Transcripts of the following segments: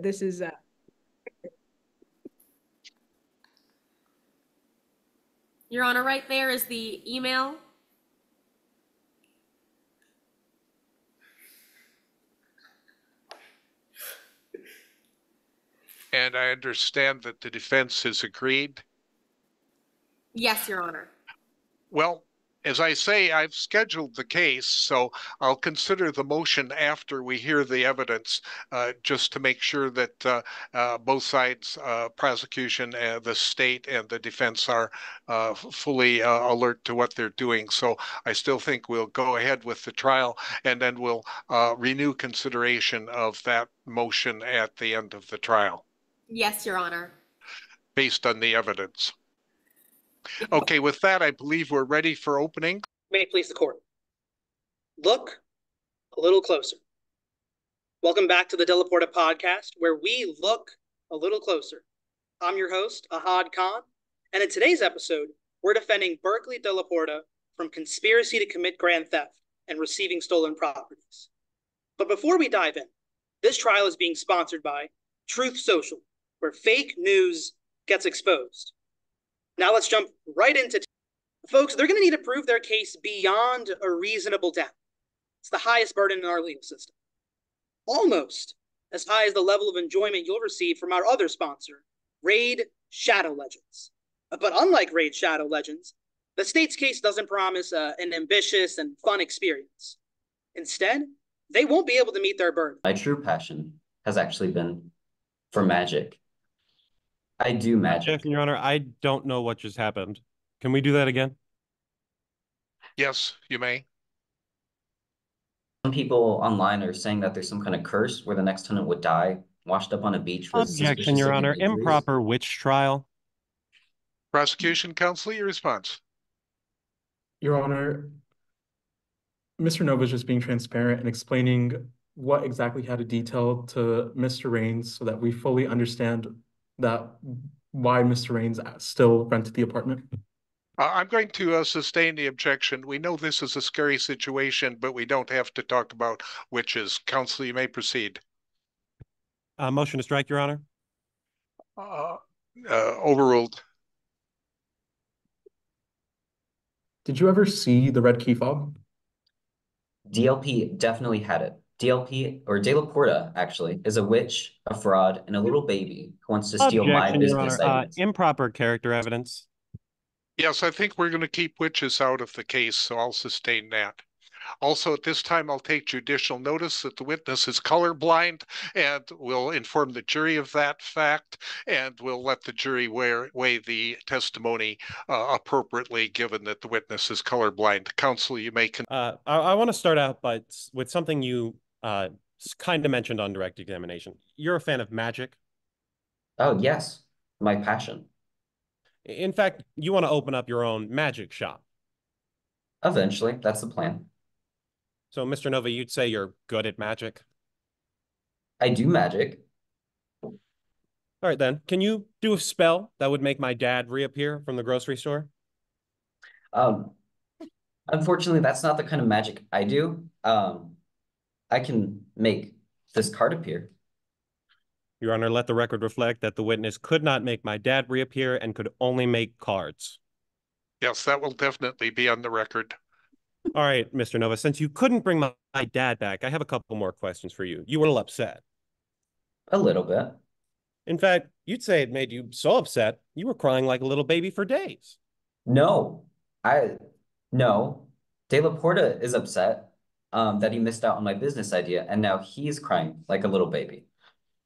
This is Your Honor, right there is the email. And I understand that the defense has agreed. Yes, Your Honor. Well, as I say, I've scheduled the case, so I'll consider the motion after we hear the evidence, just to make sure that both sides, prosecution, the state, and the defense are fully alert to what they're doing. So I still think we'll go ahead with the trial, and then we'll renew consideration of that motion at the end of the trial Yes, Your Honor. based on the evidence. Okay, with that, I believe we're ready for opening. May it please the court. Look a little closer. Welcome back to the De La Porta podcast, where we look a little closer. I'm your host, Ahad Khan, and in today's episode, we're defending Berkeley De La Porta from conspiracy to commit grand theft and receiving stolen properties. But before we dive in, this trial is being sponsored by Truth Social, where fake news gets exposed. Now let's jump right into it. Folks, they're going to need to prove their case beyond a reasonable doubt. It's the highest burden in our legal system. Almost as high as the level of enjoyment you'll receive from our other sponsor, Raid Shadow Legends. But unlike Raid Shadow Legends, the state's case doesn't promise an ambitious and fun experience. Instead, they won't be able to meet their burden. My true passion has actually been for magic. I do magic. Objection, Your Honor. I don't know what just happened. Can we do that again? Yes, you may. Some people online are saying that there's some kind of curse where the next tenant would die, washed up on a beach with Objection, Your Honor. injuries. Improper witch trial. Prosecution counsel, your response. Your Honor, Mr. Nova is just being transparent and explaining what exactly had a detail to Mr. Rains so that we fully understand that why Mr. Rains still rented the apartment. I'm going to sustain the objection. We know this is a scary situation, but we don't have to talk about witches. Counsel, you may proceed. Motion to strike, Your Honor. Overruled. Did you ever see the red key fob? DLP definitely had it. DLP, or De La Porta, actually, is a witch, a fraud, and a little baby who wants to steal my Objection, Your business Honor. items. Improper character evidence. Yes, I think we're going to keep witches out of the case, so I'll sustain that. Also, at this time, I'll take judicial notice that the witness is colorblind, and we'll inform the jury of that fact, and we'll let the jury weigh the testimony appropriately, given that the witness is colorblind. Counsel, you may I want to start out with something you kind of mentioned on direct examination. You're a fan of magic? Oh, yes. My passion. In fact, you want to open up your own magic shop. Eventually, that's the plan. So, Mr. Nova, you'd say you're good at magic? I do magic. All right, then. Can you do a spell that would make my dad reappear from the grocery store? Unfortunately, that's not the kind of magic I do. I can make this card appear. Your Honor, let the record reflect that the witness could not make my dad reappear and could only make cards. Yes, that will definitely be on the record. All right, Mr. Nova, since you couldn't bring my dad back, I have a couple more questions for you. You were a little upset. A little bit. In fact, you'd say it made you so upset, you were crying like a little baby for days. No. No. De La Porta is upset that he missed out on my business idea, and now he's crying like a little baby.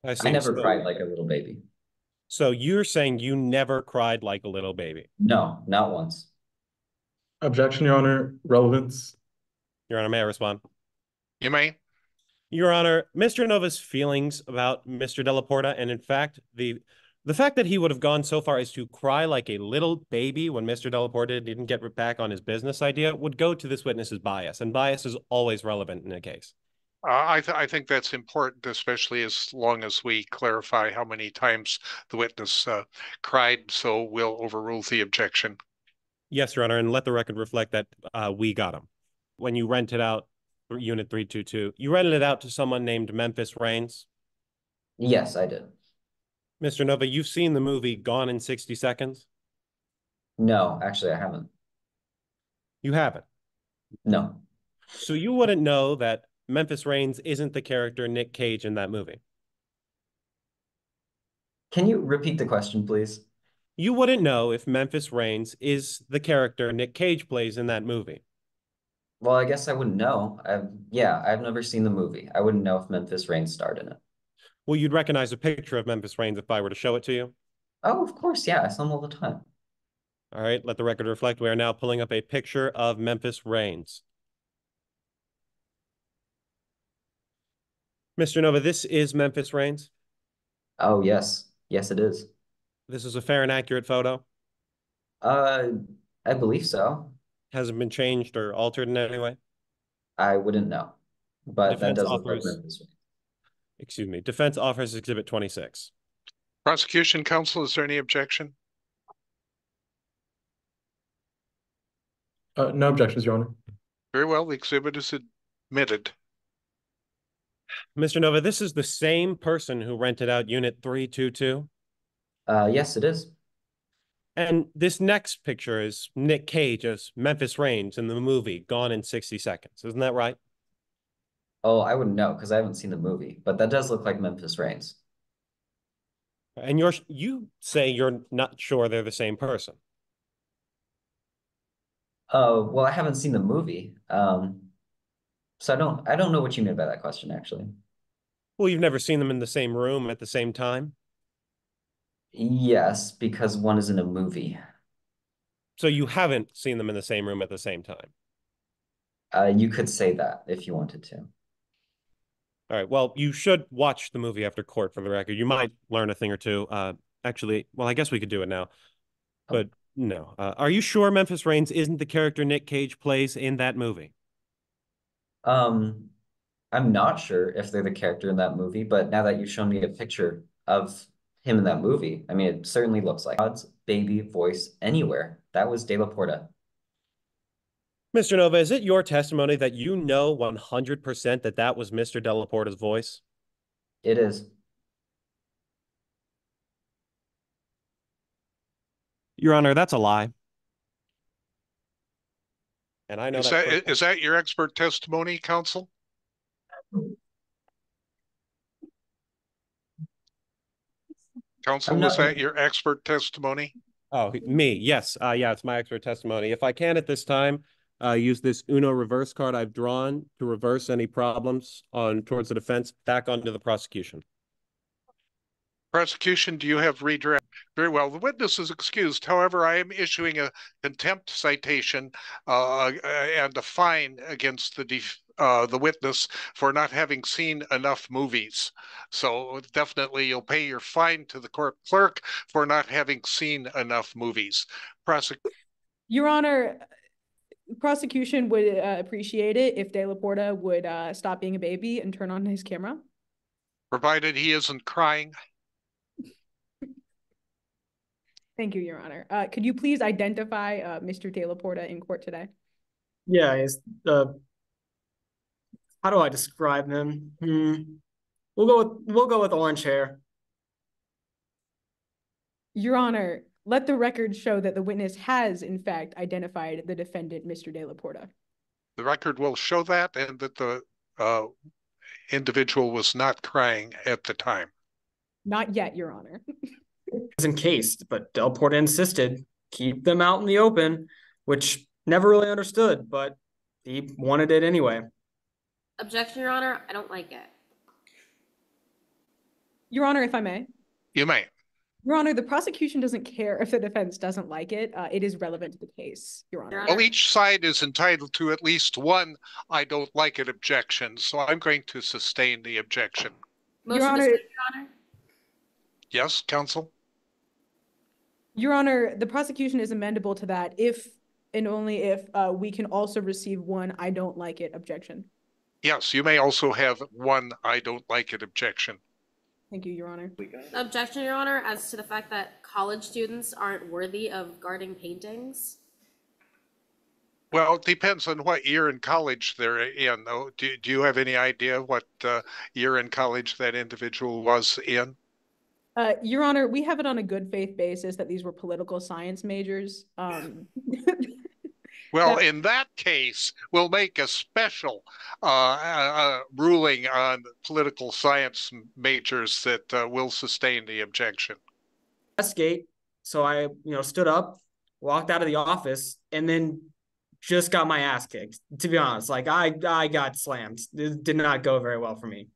I never cried like a little baby. So you're saying you never cried like a little baby? No, not once. Objection, Your Honor. Relevance. Your Honor, may I respond? You may. Your Honor, Mr. Nova's feelings about Mr. De La Porta, and in fact, the fact that he would have gone so far as to cry like a little baby when Mr. De La Porta didn't get back on his business idea would go to this witness's bias, and bias is always relevant in a case. I think that's important, especially as long as we clarify how many times the witness cried, so we'll overrule the objection. Yes, Your Honor, and let the record reflect that we got him. When you rented out Unit 322, you rented it out to someone named Memphis Rains? Yes, I did. Mr. Nova, you've seen the movie Gone in 60 Seconds? No, actually, I haven't. You haven't. No. So you wouldn't know that Memphis Reigns isn't the character Nick Cage in that movie. Can you repeat the question, please? You wouldn't know if Memphis Reigns is the character Nick Cage plays in that movie. Well, I guess I wouldn't know. Yeah, I've never seen the movie. I wouldn't know if Memphis Reigns starred in it. Well, you'd recognize a picture of Memphis Reigns if I were to show it to you. Oh, of course, yeah, I saw him all the time. All right, let the record reflect. We are now pulling up a picture of Memphis Reigns. Mr. Nova, this is Memphis Reigns. Oh, yes. Yes, it is. This is a fair and accurate photo. Uh, I believe so. Hasn't been changed or altered in any way. I wouldn't know, but that Defense does look like offers, Memphis Reigns. excuse me, defense offers Exhibit 26. Prosecution counsel, is there any objection? No objections, Your Honor. Very well, the exhibit is admitted. Mr. Nova, this is the same person who rented out Unit 322. Yes, it is. And this next picture is Nick Cage as Memphis Reigns in the movie Gone in 60 Seconds. Isn't that right? Oh, I wouldn't know because I haven't seen the movie, but that does look like Memphis Reigns. And you say you're not sure they're the same person. Oh, well, I haven't seen the movie. So I don't know what you meant by that question, actually. Well, you've never seen them in the same room at the same time. Yes, because one is in a movie. So you haven't seen them in the same room at the same time. You could say that if you wanted to. All right. Well, you should watch the movie after court for the record. You might learn a thing or two. Actually, well, I guess we could do it now. But no. Are you sure Memphis Reigns isn't the character Nick Cage plays in that movie? I'm not sure if they're the character in that movie, but now that you've shown me a picture of him in that movie, I mean, it certainly looks like God's baby voice anywhere. That was De La Porta. Mr. Nova, is it your testimony that you know 100% that that was Mr. Della Porta's voice? It is. Your Honor, that's a lie. And I know Is that your expert testimony, counsel? Counsel, was that your expert testimony? Oh, me. Yes. Yeah, it's my expert testimony. If I can at this time, use this Uno reverse card I've drawn to reverse any problems towards the defense back onto the prosecution. Prosecution, do you have redirect? Very well. The witness is excused. However, I am issuing a contempt citation and a fine against the witness for not having seen enough movies. So definitely you'll pay your fine to the court clerk for not having seen enough movies. Your Honor, prosecution would appreciate it if De La Porta would stop being a baby and turn on his camera. Provided he isn't crying. Thank you, Your Honor. Could you please identify Mr. De La Porta in court today? Yeah, how do I describe him? We'll go with orange hair. Your Honor, let the record show that the witness has, in fact, identified the defendant, Mr. De La Porta. The record will show that, and that the individual was not crying at the time. Not yet, Your Honor. Was encased, but Del Porta insisted keep them out in the open, which never really understood, but he wanted it anyway. Objection, Your Honor. I don't like it. Your Honor, if I may. You may. Your Honor, the prosecution doesn't care if the defense doesn't like it. It is relevant to the case, Your Honor. Well, each side is entitled to at least one "I don't like it" objection, so I'm going to sustain the objection. Motion Your Honor, Your Honor. Yes, counsel? Your Honor, the prosecution is amendable to that if and only if we can also receive one "I don't like it" objection. Yes, you may also have one "I don't like it" objection. Thank you, Your Honor. Objection, Your Honor, as to the fact that college students aren't worthy of guarding paintings. Well, it depends on what year in college they're in, though. Do you have any idea what year in college that individual was in? Your Honor, we have it on a good faith basis that these were political science majors. Well, in that case, we'll make a special ruling on political science majors that will sustain the objection. Gate. So I, stood up, walked out of the office, and then just got my ass kicked. To be honest, like I got slammed. It did not go very well for me.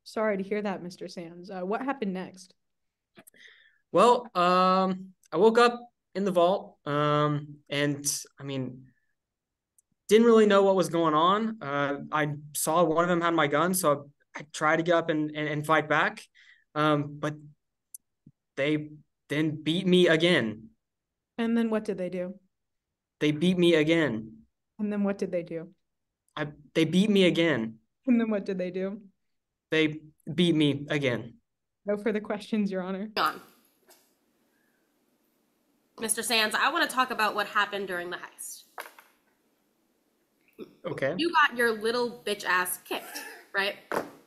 Sorry to hear that, Mr. Sands. What happened next? Well, I woke up in the vault, and I mean, didn't really know what was going on. I saw one of them had my gun, so I tried to get up and fight back, but they then beat me again. And then what did they do? They beat me again. And then what did they do? They beat me again. And then what did they do? They beat me again. No further questions, Your Honor. On. Mr. Sands, I want to talk about what happened during the heist. Okay. You got your little bitch ass kicked, right?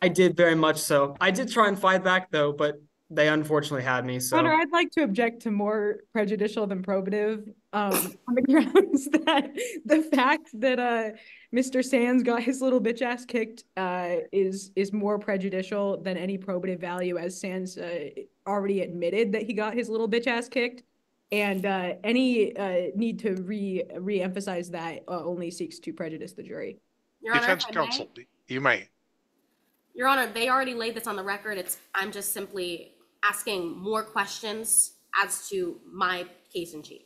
I did very much so. I did try and fight back though, but they unfortunately had me. So, Your Honor, I'd like to object to more prejudicial than probative on the grounds that the fact that Mr. Sands got his little bitch ass kicked is more prejudicial than any probative value, as Sands already admitted that he got his little bitch ass kicked. And any need to re-emphasize that only seeks to prejudice the jury. Your Honor, Defense counsel, you may. Your Honor, they already laid this on the record. I'm just simply asking more questions as to my case in chief.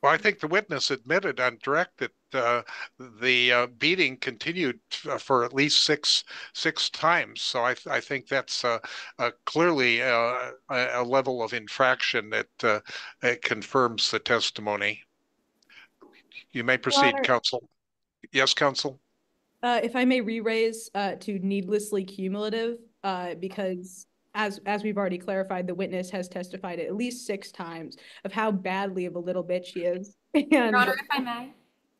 Well, I think the witness admitted on direct that the beating continued for at least six times. So I think that's clearly a level of infraction that confirms the testimony. You may proceed, counsel. Yes, counsel. If I may re-raise to needlessly cumulative, because as we've already clarified, the witness has testified at least 6 times of how badly of a little bitch she is. And Your Honor, if I may.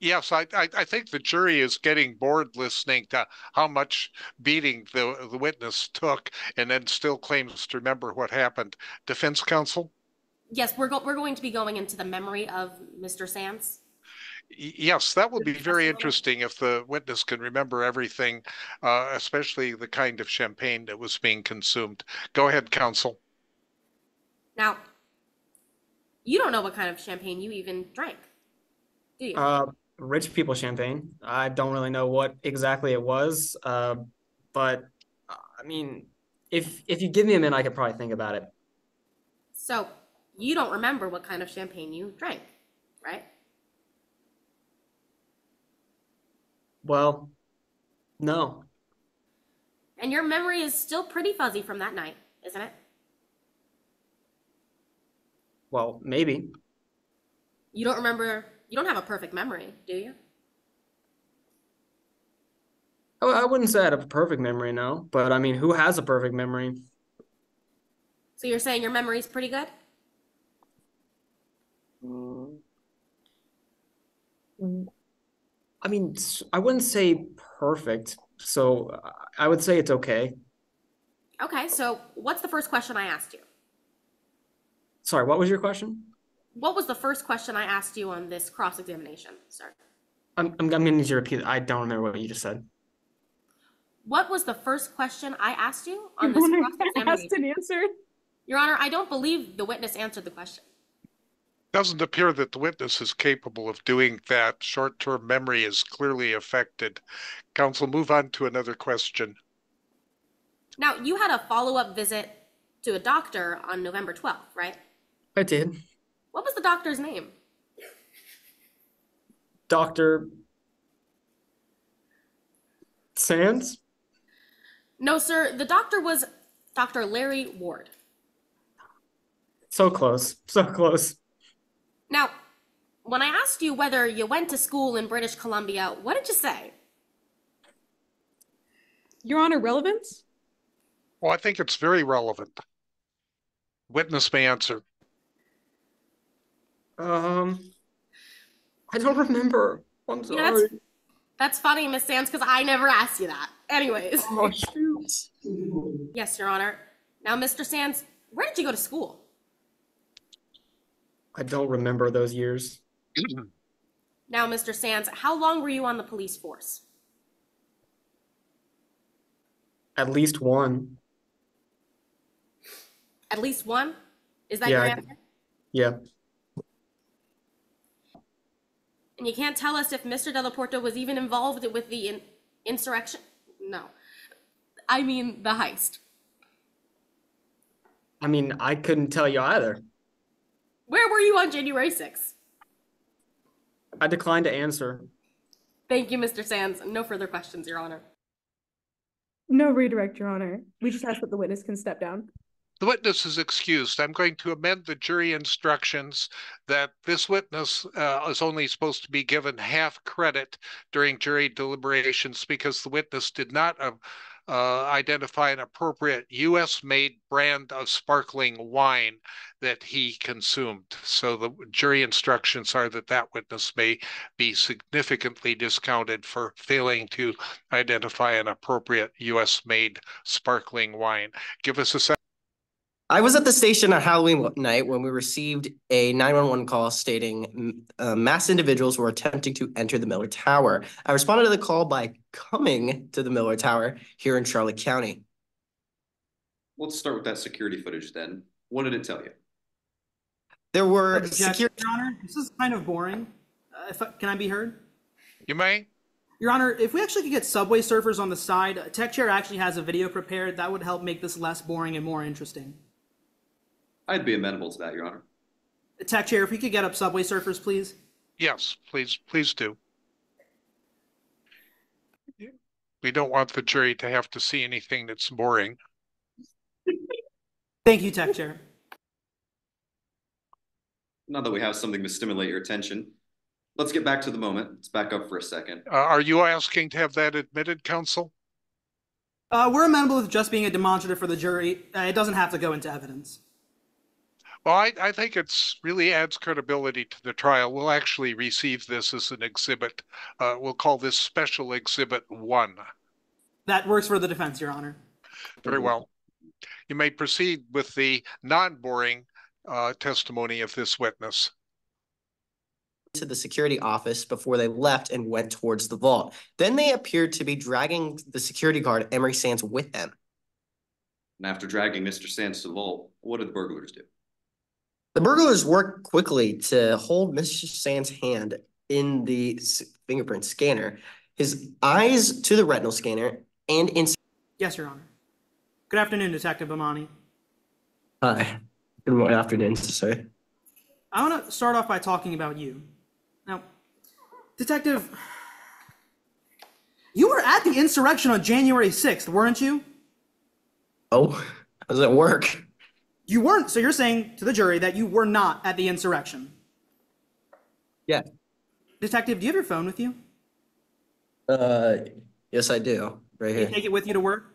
Yes, I think the jury is getting bored listening to how much beating the witness took and then still claims to remember what happened. Defense counsel? Yes, we're going to be going into the memory of Mr. Sands. Yes, that would be very interesting if the witness can remember everything, especially the kind of champagne that was being consumed. Go ahead, counsel. Now, you don't know what kind of champagne you even drank, do you? Rich people champagne. I don't really know what exactly it was, but I mean, if you give me a minute, I could probably think about it. So, you don't remember what kind of champagne you drank, right? Well, no. And your memory is still pretty fuzzy from that night, isn't it? Well, maybe. You don't remember, you don't have a perfect memory, do you? I wouldn't say I had a perfect memory, no. But I mean, who has a perfect memory? So you're saying your memory's pretty good? I mean, I wouldn't say perfect, so I would say it's okay. Okay, so what's the first question I asked you? Sorry, what was your question? What was the first question I asked you on this cross-examination, sir? I'm gonna need you to repeat it. I don't remember what you just said. What was the first question I asked you on this cross-examination? Asked and answered. Your Honor, I don't believe the witness answered the question. Doesn't appear that the witness is capable of doing that. Short-term memory is clearly affected. Counsel, move on to another question. Now, you had a follow-up visit to a doctor on November 12th, right? I did. What was the doctor's name? Dr. Sands? No, sir. The doctor was Dr. Larry Ward. So close. So close. Now, when I asked you whether you went to school in British Columbia, what did you say? Your Honor, relevance? Well, I think it's very relevant. Witness may answer. I don't remember. I'm Yeah, sorry. that's funny, Miss Sands, because I never asked you that. Anyways. Oh, shoot. Yes, Your Honor. Now, Mr. Sands, where did you go to school? I don't remember those years. Now, Mr. Sands, how long were you on the police force? At least one. At least one? Is that Yeah, your I- answer? Yeah. And you can't tell us if Mr. Delaporta was even involved with the insurrection? No. I mean, the heist. I mean, I couldn't tell you either. Where were you on January 6th? I declined to answer. Thank you, Mr. Sands. No further questions, Your Honor. No redirect, Your Honor. We just ask that the witness can step down. The witness is excused. I'm going to amend the jury instructions that this witness is only supposed to be given half credit during jury deliberations because the witness did not identify an appropriate U.S.-made brand of sparkling wine that he consumed. So the jury instructions are that that witness may be significantly discounted for failing to identify an appropriate U.S.-made sparkling wine. Give us a second. I was at the station on Halloween night when we received a 911 call stating mass individuals were attempting to enter the Miller Tower. I responded to the call by coming to the Miller Tower here in Charlotte County. Let's start with that security footage then. What did it tell you? There were Objection, security. Your Honor, this is kind of boring. Can I be heard? You may. Your Honor, if we actually could get Subway surfers on the side, Tech Chair actually has a video prepared that would help make this less boring and more interesting. I'd be amenable to that, Your Honor. Tech Chair, if we could get up Subway surfers, please. Yes, please do. We don't want the jury to have to see anything that's boring. Thank you, Tech Chair. Now that we have something to stimulate your attention, let's get back to the moment. Let's back up for a second. Are you asking to have that admitted, counsel? We're amenable with just being a demonstrative for the jury. It doesn't have to go into evidence. Well, I think it's really adds credibility to the trial. We'll actually receive this as an exhibit. We'll call this Special Exhibit 1. That works for the defense, Your Honor. Very well. You may proceed with the non-boring testimony of this witness. To the security office before they left and went towards the vault. Then they appeared to be dragging the security guard, Emery Sands, with them. And after dragging Mr. Sands to the vault, what did the burglars do? The burglars worked quickly to hold Mr. Sands' hand in the fingerprint scanner, his eyes to the retinal scanner, and in. Yes, Your Honor. Good afternoon, Detective Bomani. Hi. Good morning, afternoon, sir. I want to start off by talking about you. Now, Detective, you were at the insurrection on January 6th, weren't you? Oh, how does that work? You weren't, so you're saying to the jury that you were not at the insurrection? Yeah. Detective, do you have your phone with you? Yes, I do. Right here. You take it with you to work?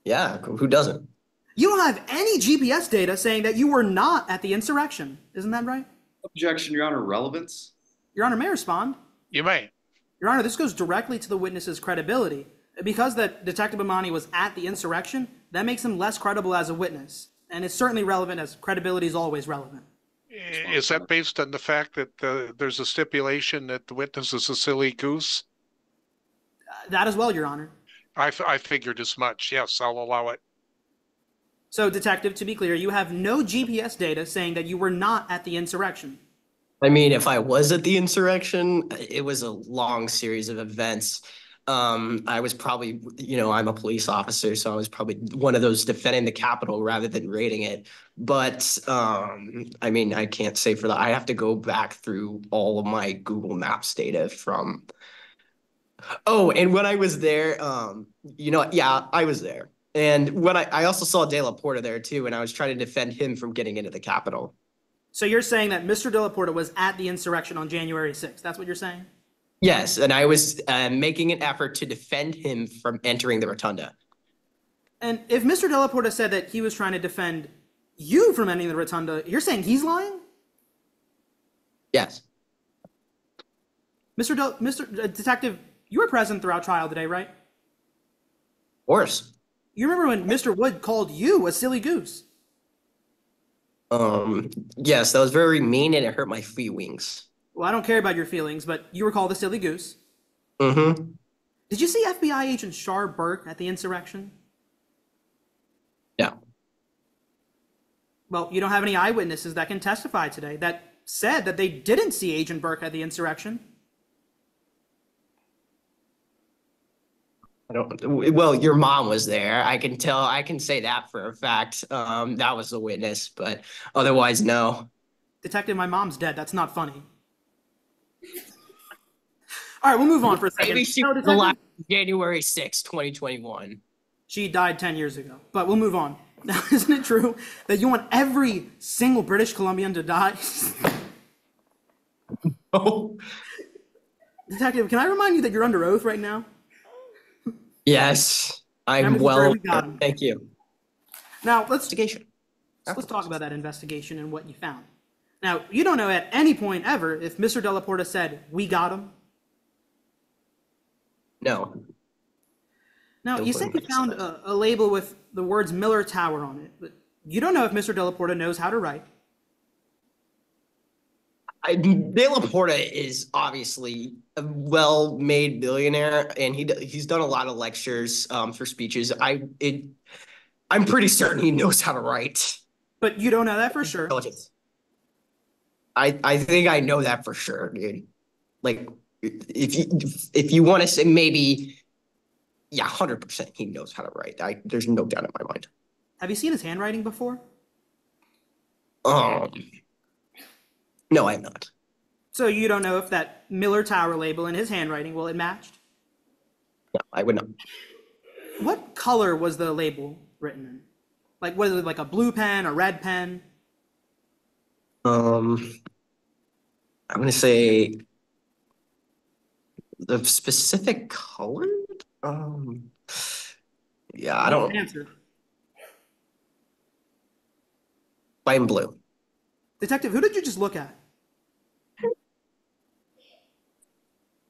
Yeah, who doesn't? You don't have any GPS data saying that you were not at the insurrection. Isn't that right? Objection, Your Honor. Relevance? Your Honor, may I respond? You may. Your Honor, this goes directly to the witness's credibility. Because that Detective Bomani was at the insurrection, that makes him less credible as a witness. And it's certainly relevant, as credibility is always relevant. Is that based on the fact that there's a stipulation that the witness is a silly goose? That as well, Your Honor. I figured as much. Yes, I'll allow it. So, Detective, to be clear, you have no GPS data saying that you were not at the insurrection. I mean, if I was at the insurrection, it was a long series of events. I was probably, I'm a police officer, so I was probably one of those defending the Capitol rather than raiding it. But, I mean, I can't say for that. I have to go back through all of my Google Maps data from. Oh, and when I was there, yeah, I was there. And when I also saw De La Porta there too, and I was trying to defend him from getting into the Capitol. So you're saying that Mr. De La Porta was at the insurrection on January 6th. That's what you're saying? Yes, and I was making an effort to defend him from entering the rotunda. And if Mr. De La Porta said that he was trying to defend you from entering the rotunda, you're saying he's lying? Yes. Detective, you were present throughout trial today, right? Of course. You remember when Mr. Wood called you a silly goose? Yes, that was very mean and it hurt my feelings. Well, I don't care about your feelings, but you were called a silly goose. Mm-hmm. Did you see FBI agent Shar Burke at the insurrection? Yeah. Well, you don't have any eyewitnesses that can testify today that said that they didn't see Agent Burke at the insurrection. Well, your mom was there. I can say that for a fact. That was the witness, but otherwise, no. Detective, my mom's dead. That's not funny. All right, we'll move on for a second. Maybe she was alive January 6, 2021. She died 10 years ago, but we'll move on. Now, isn't it true that you want every single British Columbian to die? Oh. Detective, can I remind you that you're under oath right now? Yes, I'm well. Thank you. Now, let's talk about that investigation and what you found. Now, you don't know at any point ever if Mr. Delaporta said, "We got him." No. Now, you said you found a label with the words Miller Tower on it, but you don't know if Mr. Delaporta knows how to write. Delaporta is obviously a well-made billionaire, and he's done a lot of lectures for speeches. I'm pretty certain he knows how to write. But you don't know that for sure. I think I know that for sure, dude. Like, if you want to say maybe, yeah, 100% he knows how to write. There's no doubt in my mind. Have you seen his handwriting before? No, I have not. So you don't know if that Miller Tower label in his handwriting, well, it matched? No, I would not. What color was the label written in? Like, was it like a blue pen, a red pen? I'm gonna say the specific color. Yeah, I don't. Answer. White and blue. Detective, who did you just look at?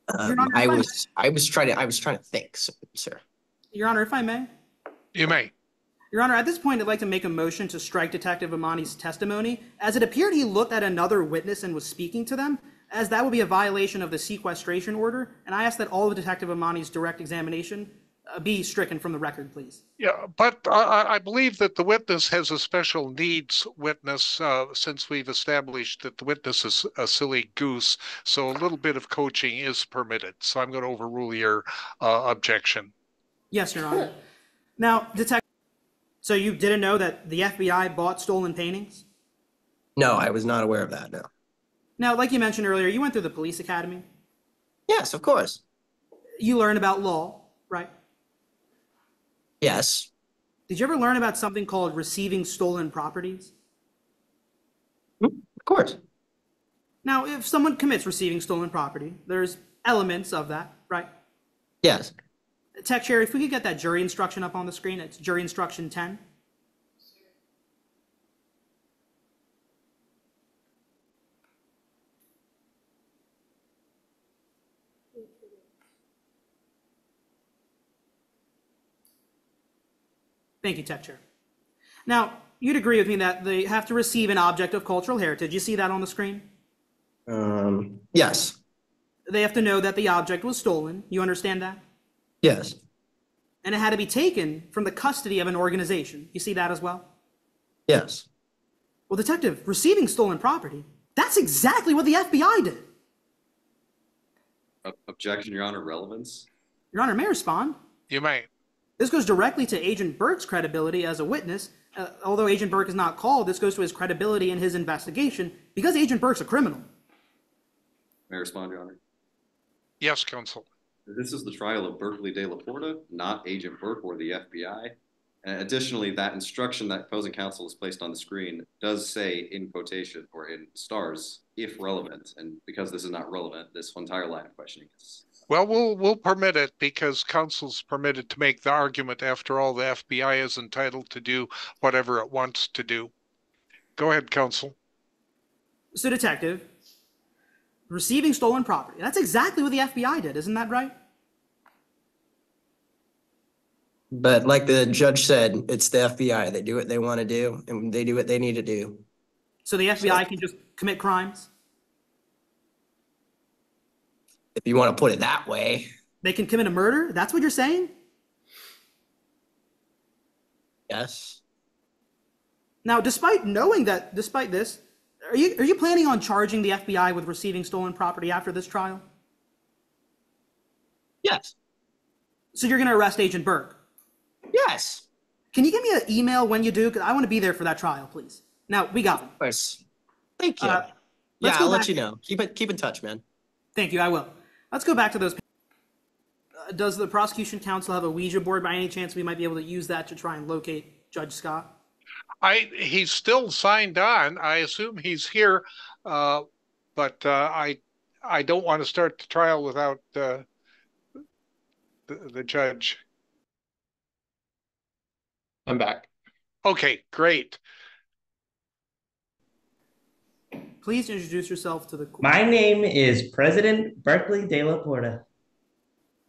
I was trying to think, sir. Your Honor, if I may. You may. Your Honor, at this point, I'd like to make a motion to strike Detective Amani's testimony, as it appeared he looked at another witness and was speaking to them, as that would be a violation of the sequestration order, and I ask that all of Detective Amani's direct examination be stricken from the record, please. Yeah, but I believe that the witness has a special needs witness, since we've established that the witness is a silly goose, so a little bit of coaching is permitted. So I'm going to overrule your objection. Yes, Your Honor. Now, Detective, so you didn't know that the FBI bought stolen paintings? No, I was not aware of that, no. Now, like you mentioned earlier, you went through the police academy? Yes, of course. You learned about law, right? Yes. Did you ever learn about something called receiving stolen properties? Of course. Now, if someone commits receiving stolen property, there's elements of that, right? Yes. Tech Chair, if we could get that jury instruction up on the screen, it's jury instruction 10. Thank you, Tech Chair. Now, you'd agree with me that they have to receive an object of cultural heritage. You see that on the screen? Yes. They have to know that the object was stolen. You understand that? Yes. And it had to be taken from the custody of an organization. You see that as well? Yes. Well, Detective, receiving stolen property, that's exactly what the FBI did. Objection, Your Honor, relevance? Your Honor, may I respond? You may. This goes directly to Agent Burke's credibility as a witness. Although Agent Burke is not called, this goes to his credibility in his investigation because Agent Burke's a criminal. May I respond, Your Honor? Yes, counsel. This is the trial of Berkeley De La Porta, not Agent Burke or the FBI. And additionally, that instruction that opposing counsel has placed on the screen does say in quotation or in stars, if relevant. And because this is not relevant, this entire line of questioning is... Well, we'll permit it because counsel's permitted to make the argument. After all, the FBI is entitled to do whatever it wants to do. Go ahead, counsel. So, Detective, receiving stolen property. That's exactly what the FBI did, isn't that right? But like the judge said, it's the FBI. They do what they want to do, and they do what they need to do. So the FBI can just commit crimes? If you want to put it that way. They can commit a murder? That's what you're saying? Yes. Now, despite this, are you planning on charging the FBI with receiving stolen property after this trial? Yes. So you're going to arrest Agent Burke? Yes. Can you give me an email when you do? Because I want to be there for that trial, please. Now, we got him. Of course. Thank you. Let's I'll let you know. Keep in touch, man. Thank you, I will. Let's go back to those. Does the prosecution counsel have a Ouija board by any chance? We might be able to use that to try and locate Judge Scott. He's still signed on. I assume he's here, but I don't want to start the trial without the judge. I'm back. Okay, great. Please introduce yourself to the court. My name is President Berkeley De La Porta.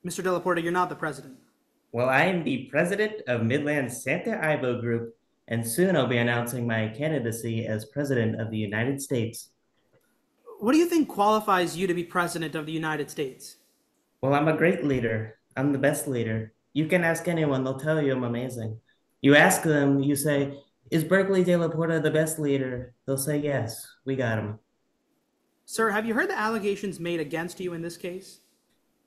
Mr. De La Porta, you're not the president. Well, I am the president of Midland Santa Ivo Group, and soon I'll be announcing my candidacy as president of the United States. What do you think qualifies you to be president of the United States? Well, I'm a great leader. I'm the best leader. You can ask anyone, they'll tell you I'm amazing. You ask them, you say, is Berkeley De La Porta the best leader? They'll say, yes, we got him. Sir, have you heard the allegations made against you in this case?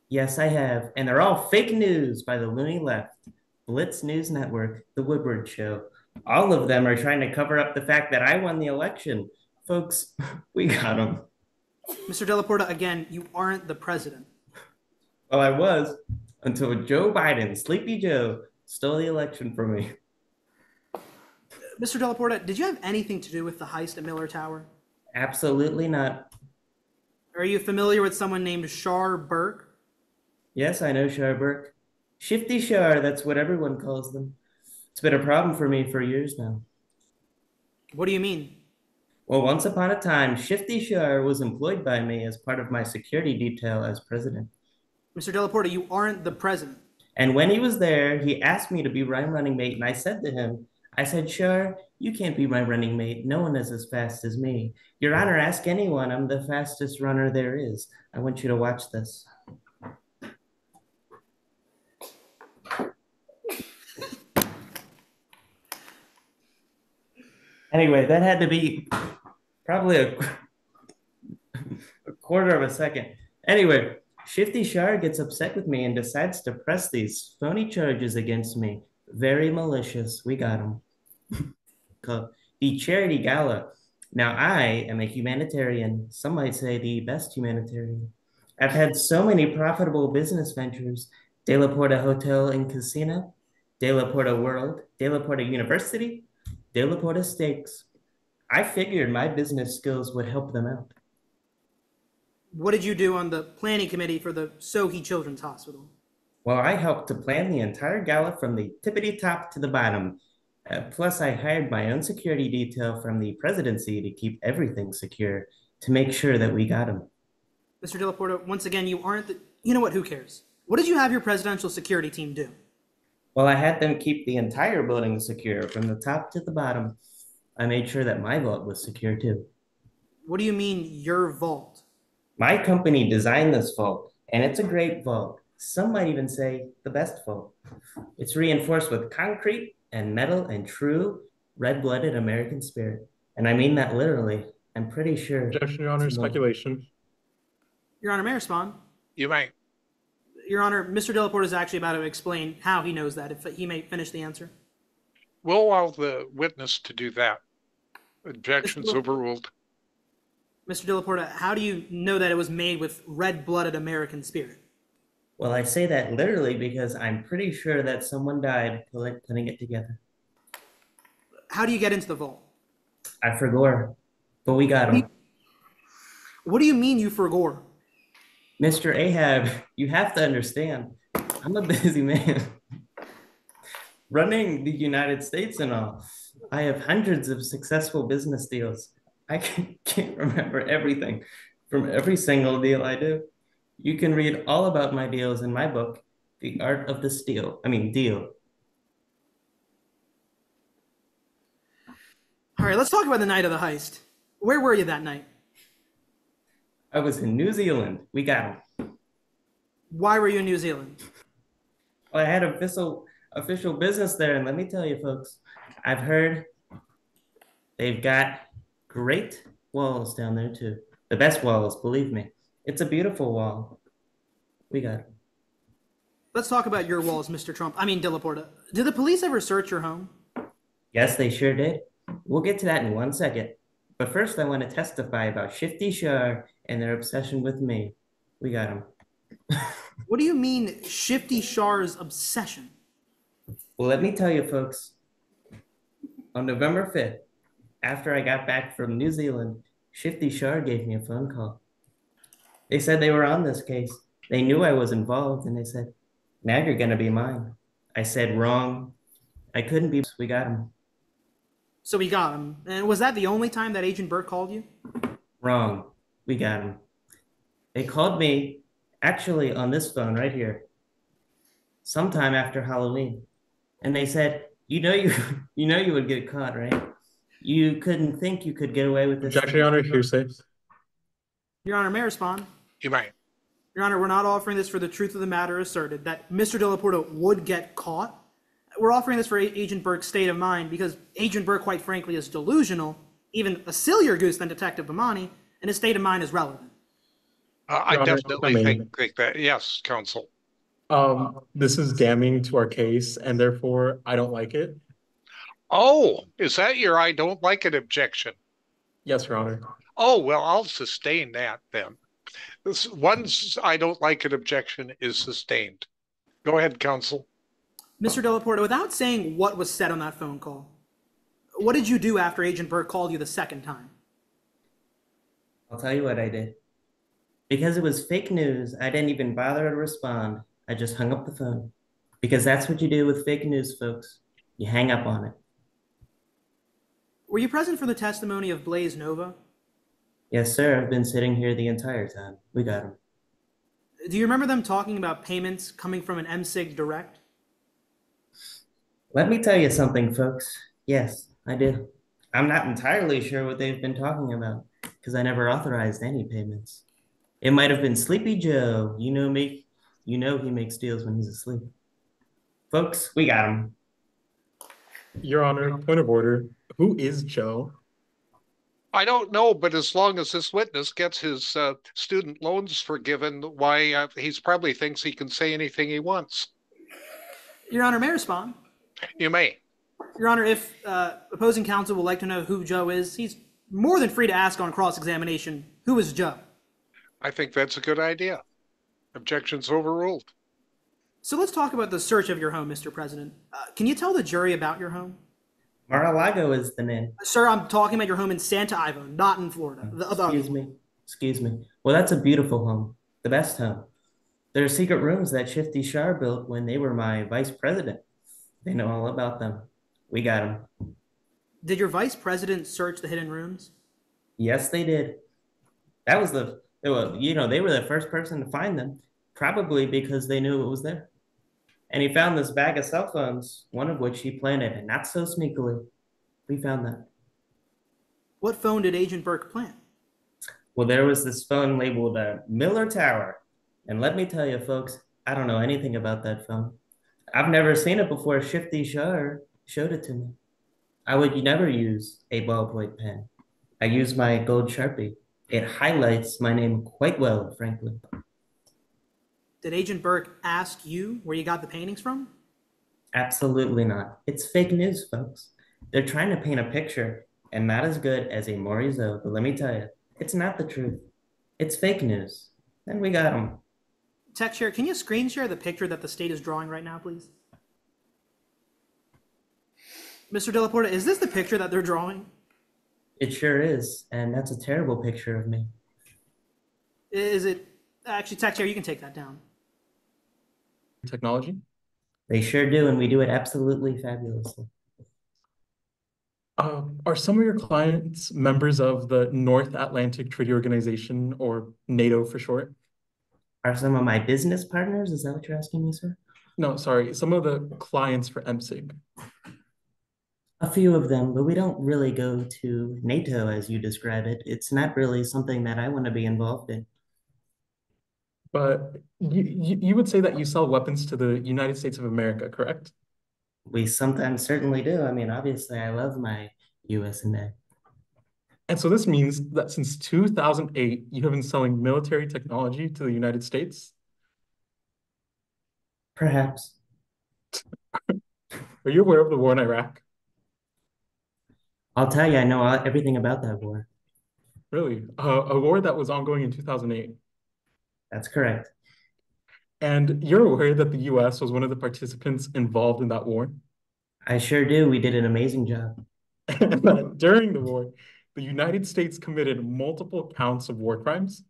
Yes, I have. And they're all fake news by the loony left. Blitz News Network, The Woodward Show. All of them are trying to cover up the fact that I won the election. Folks, we got him. Mr. De La Porta, again, you aren't the president. Well, I was, until Joe Biden, Sleepy Joe, stole the election from me. Mr. De La Porta, did you have anything to do with the heist at Miller Tower? Absolutely not. Are you familiar with someone named Shar Burke? Yes, I know Shar Burke. Shifty Shar, that's what everyone calls them. It's been a problem for me for years now. What do you mean? Well, once upon a time, Shifty Shar was employed by me as part of my security detail as president. Mr. De La Porta, you aren't the president. And when he was there, he asked me to be my running mate, and I said to him, I said, Shar, you can't be my running mate. No one is as fast as me. Your Honor, ask anyone. I'm the fastest runner there is. I want you to watch this. Anyway, that had to be probably a quarter of a second. Anyway, Shifty Shar gets upset with me and decides to press these phony charges against me. Very malicious. We got him. Called the Charity Gala. Now, I am a humanitarian. Some might say the best humanitarian. I've had so many profitable business ventures. De La Porta Hotel and Casino, De La Porta World, De La Porta University, De La Porta Steaks. I figured my business skills would help them out. What did you do on the planning committee for the Sohi Children's Hospital? Well, I helped to plan the entire gala from the tippity top to the bottom. Plus, I hired my own security detail from the presidency to keep everything secure, to make sure that we got him. Mr. De La Porta, once again, you aren't the... You know what, who cares? What did you have your presidential security team do? Well, I had them keep the entire building secure from the top to the bottom. I made sure that my vault was secure too. What do you mean, your vault? My company designed this vault, and it's a great vault. Some might even say the best vault. It's reinforced with concrete and metal and true red-blooded American spirit. And I mean that literally. I'm pretty sure. Objection, Your Honor, speculation. Your Honor, may I respond? You may. Your Honor, Mr. De La Porta is actually about to explain how he knows that, if he may finish the answer. We'll allow the witness to do that. Objections overruled. Mr. De La Porta, how do you know that it was made with red-blooded American spirit? Well, I say that literally because I'm pretty sure that someone died putting it together. How do you get into the vault? I forgot, but we got him. What do you mean you forgot? Mr. Ahab, you have to understand, I'm a busy man. Running the United States and all, I have hundreds of successful business deals. I can't remember everything. from every single deal I do. You can read all about my deals in my book, The Art of the Deal. All right, let's talk about the night of the heist. Where were you that night? I was in New Zealand. We got him. Why were you in New Zealand? Well, I had official business there, and let me tell you, folks, I've heard they've got great walls down there too. The best walls, believe me. It's a beautiful wall. We got it. Let's talk about your walls, Mr. Trump. I mean, Delaporta. Did the police ever search your home? Yes, they sure did. We'll get to that in 1 second. But first, I want to testify about Shifty Shar and their obsession with me. We got him. What do you mean, Shifty Shar's obsession? Well, let me tell you, folks. On November 5th, after I got back from New Zealand, Shifty Shar gave me a phone call. They said they were on this case. They knew I was involved, and they said, "Now you're going to be mine." I said, "Wrong. I couldn't be." We got him. So we got him. And was that the only time that Agent Burke called you? Wrong. We got him. They called me, actually, on this phone right here, sometime after Halloween. And they said, you know you would get caught, right? You couldn't think you could get away with this. Objection, Your Honor, hearsay. Your Honor, may I respond? You may. Your Honor, we're not offering this for the truth of the matter asserted, that Mr. Delaporta would get caught. We're offering this for Agent Burke's state of mind because Agent Burke, quite frankly, is delusional, even a sillier goose than Detective Bomani, and his state of mind is relevant. I Honor, definitely think that, yes, counsel. This is damning to our case, and therefore I don't like it. Oh, is that your I don't like it objection? Yes, Your Honor. Oh, well, I'll sustain that then. This one's I don't like it objection is sustained. Go ahead, counsel. Mr. Delaporta, without saying what was said on that phone call, what did you do after Agent Burke called you the second time? I'll tell you what I did. Because it was fake news, I didn't even bother to respond. I just hung up the phone. Because that's what you do with fake news, folks. You hang up on it. Were you present for the testimony of Blaze Nova? Yes, sir. I've been sitting here the entire time. We got him. Do you remember them talking about payments coming from an MSIG direct? Let me tell you something, folks. Yes, I do. I'm not entirely sure what they've been talking about because I never authorized any payments. It might have been Sleepy Joe. You know me. You know he makes deals when he's asleep. Folks, we got him. Your Honor, point of order. Who is Joe? I don't know, but as long as this witness gets his student loans forgiven, why he probably thinks he can say anything he wants. Your Honor, may I respond? You may. Your Honor, if opposing counsel would like to know who Joe is, he's more than free to ask on cross-examination, who is Joe? I think that's a good idea. Objection's overruled. So let's talk about the search of your home, Mr. President. Can you tell the jury about your home? Mar-a-Lago is the name. Sir, I'm talking about your home in Santa Iva, not in Florida. Excuse me. Well, that's a beautiful home. The best home. There are secret rooms that Shifty Shar built when they were my vice president. They know all about them. We got them. Did your vice president search the hidden rooms? Yes, they did. They were the first person to find them, probably because they knew it was there. And he found this bag of cell phones, one of which he planted, and not so sneakily. We found that. What phone did Agent Burke plant? Well, there was this phone labeled Miller Tower. And let me tell you, folks, I don't know anything about that phone. I've never seen it before. Shifty Shar showed it to me. I would never use a ballpoint pen. I use my gold Sharpie. It highlights my name quite well, frankly. Did Agent Burke ask you where you got the paintings from? Absolutely not. It's fake news, folks. They're trying to paint a picture, and not as good as a Morisot, but let me tell you, it's not the truth. It's fake news. And we got them. Tech Chair, can you screen share the picture that the state is drawing right now, please? Mr. Delaporta, is this the picture that they're drawing? It sure is, and that's a terrible picture of me. Is it? Actually, Tech Chair, you can take that down. Technology? They sure do, and we do it absolutely fabulously. Are some of your clients members of the North Atlantic Treaty Organization, or NATO for short? Are some of my business partners? Is that what you're asking me, sir? No, sorry, some of the clients for MSIG. A few of them, but we don't really go to NATO as you describe it. It's not really something that I want to be involved in. But you would say that you sell weapons to the United States of America, correct? We sometimes certainly do. I mean, obviously, I love my US and A. And so this means that since 2008, you have been selling military technology to the United States? Perhaps. Are you aware of the war in Iraq? I'll tell you, I know everything about that war. Really? A war that was ongoing in 2008. That's correct. And you're aware that the US was one of the participants involved in that war? I sure do. We did an amazing job. And that during the war, the United States committed multiple counts of war crimes?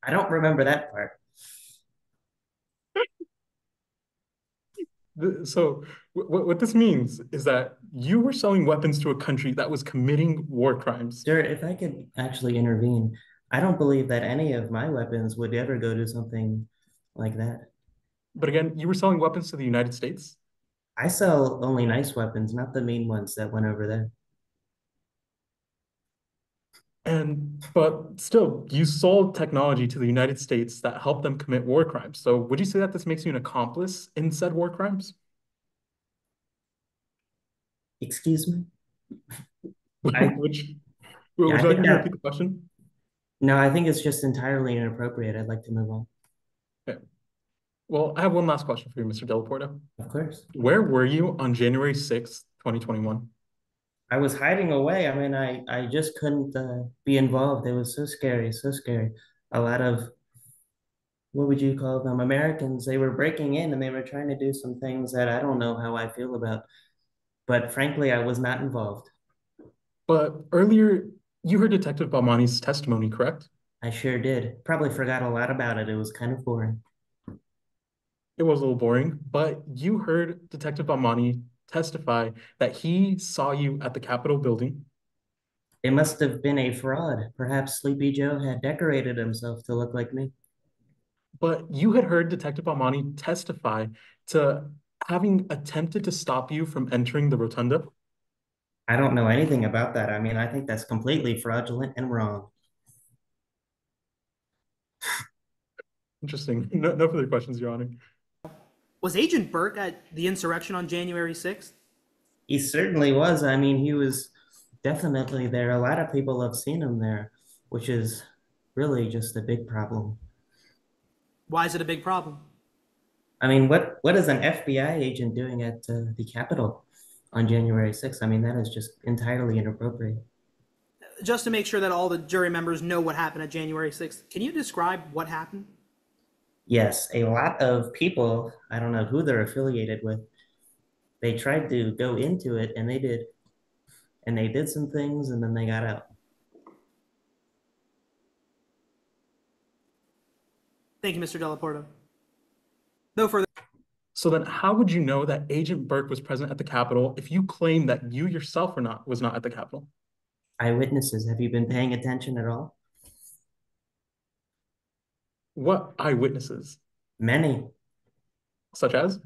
I don't remember that part. So what this means is that you were selling weapons to a country that was committing war crimes. Sir, if I could actually intervene, I don't believe that any of my weapons would ever go to something like that. But again, you were selling weapons to the United States? I sell only nice weapons, not the mean ones that went over there. But still, you sold technology to the United States that helped them commit war crimes. So would you say that this makes you an accomplice in said war crimes? Excuse me? Would Yeah, you like me to repeat the question? No, I think it's just entirely inappropriate. I'd like to move on. Okay. Well, I have one last question for you, Mr. Delaporta. Of course. Where were you on January 6th, 2021? I was hiding away. I mean, I just couldn't be involved. It was so scary, so scary. A lot of, what would you call them? Americans, they were breaking in and they were trying to do some things that I don't know how I feel about. But frankly, I was not involved. But earlier, you heard Detective Balmani's testimony, correct? I sure did. Probably forgot a lot about it. It was kind of boring. It was a little boring, but you heard Detective Balmani testify that he saw you at the Capitol building. It must have been a fraud. Perhaps Sleepy Joe had decorated himself to look like me. But you had heard Detective Balmani testify to having attempted to stop you from entering the rotunda. I don't know anything about that. I mean, I think that's completely fraudulent and wrong. Interesting. No further questions, Your Honor. Was Agent Burke at the insurrection on January 6th? He certainly was. I mean, he was definitely there. A lot of people have seen him there, which is really just a big problem. Why is it a big problem? I mean, what is an FBI agent doing at the Capitol on January 6th? I mean, that is just entirely inappropriate. Just to make sure that all the jury members know what happened at January 6th, can you describe what happened? Yes, a lot of people, I don't know who they're affiliated with, they tried to go into it and they did. And they did some things and then they got out. Thank you, Mr. Delaporta. No further. So then how would you know that Agent Burke was present at the Capitol if you claim that you yourself was not at the Capitol? Eyewitnesses, have you been paying attention at all? What eyewitnesses? Many. Such as?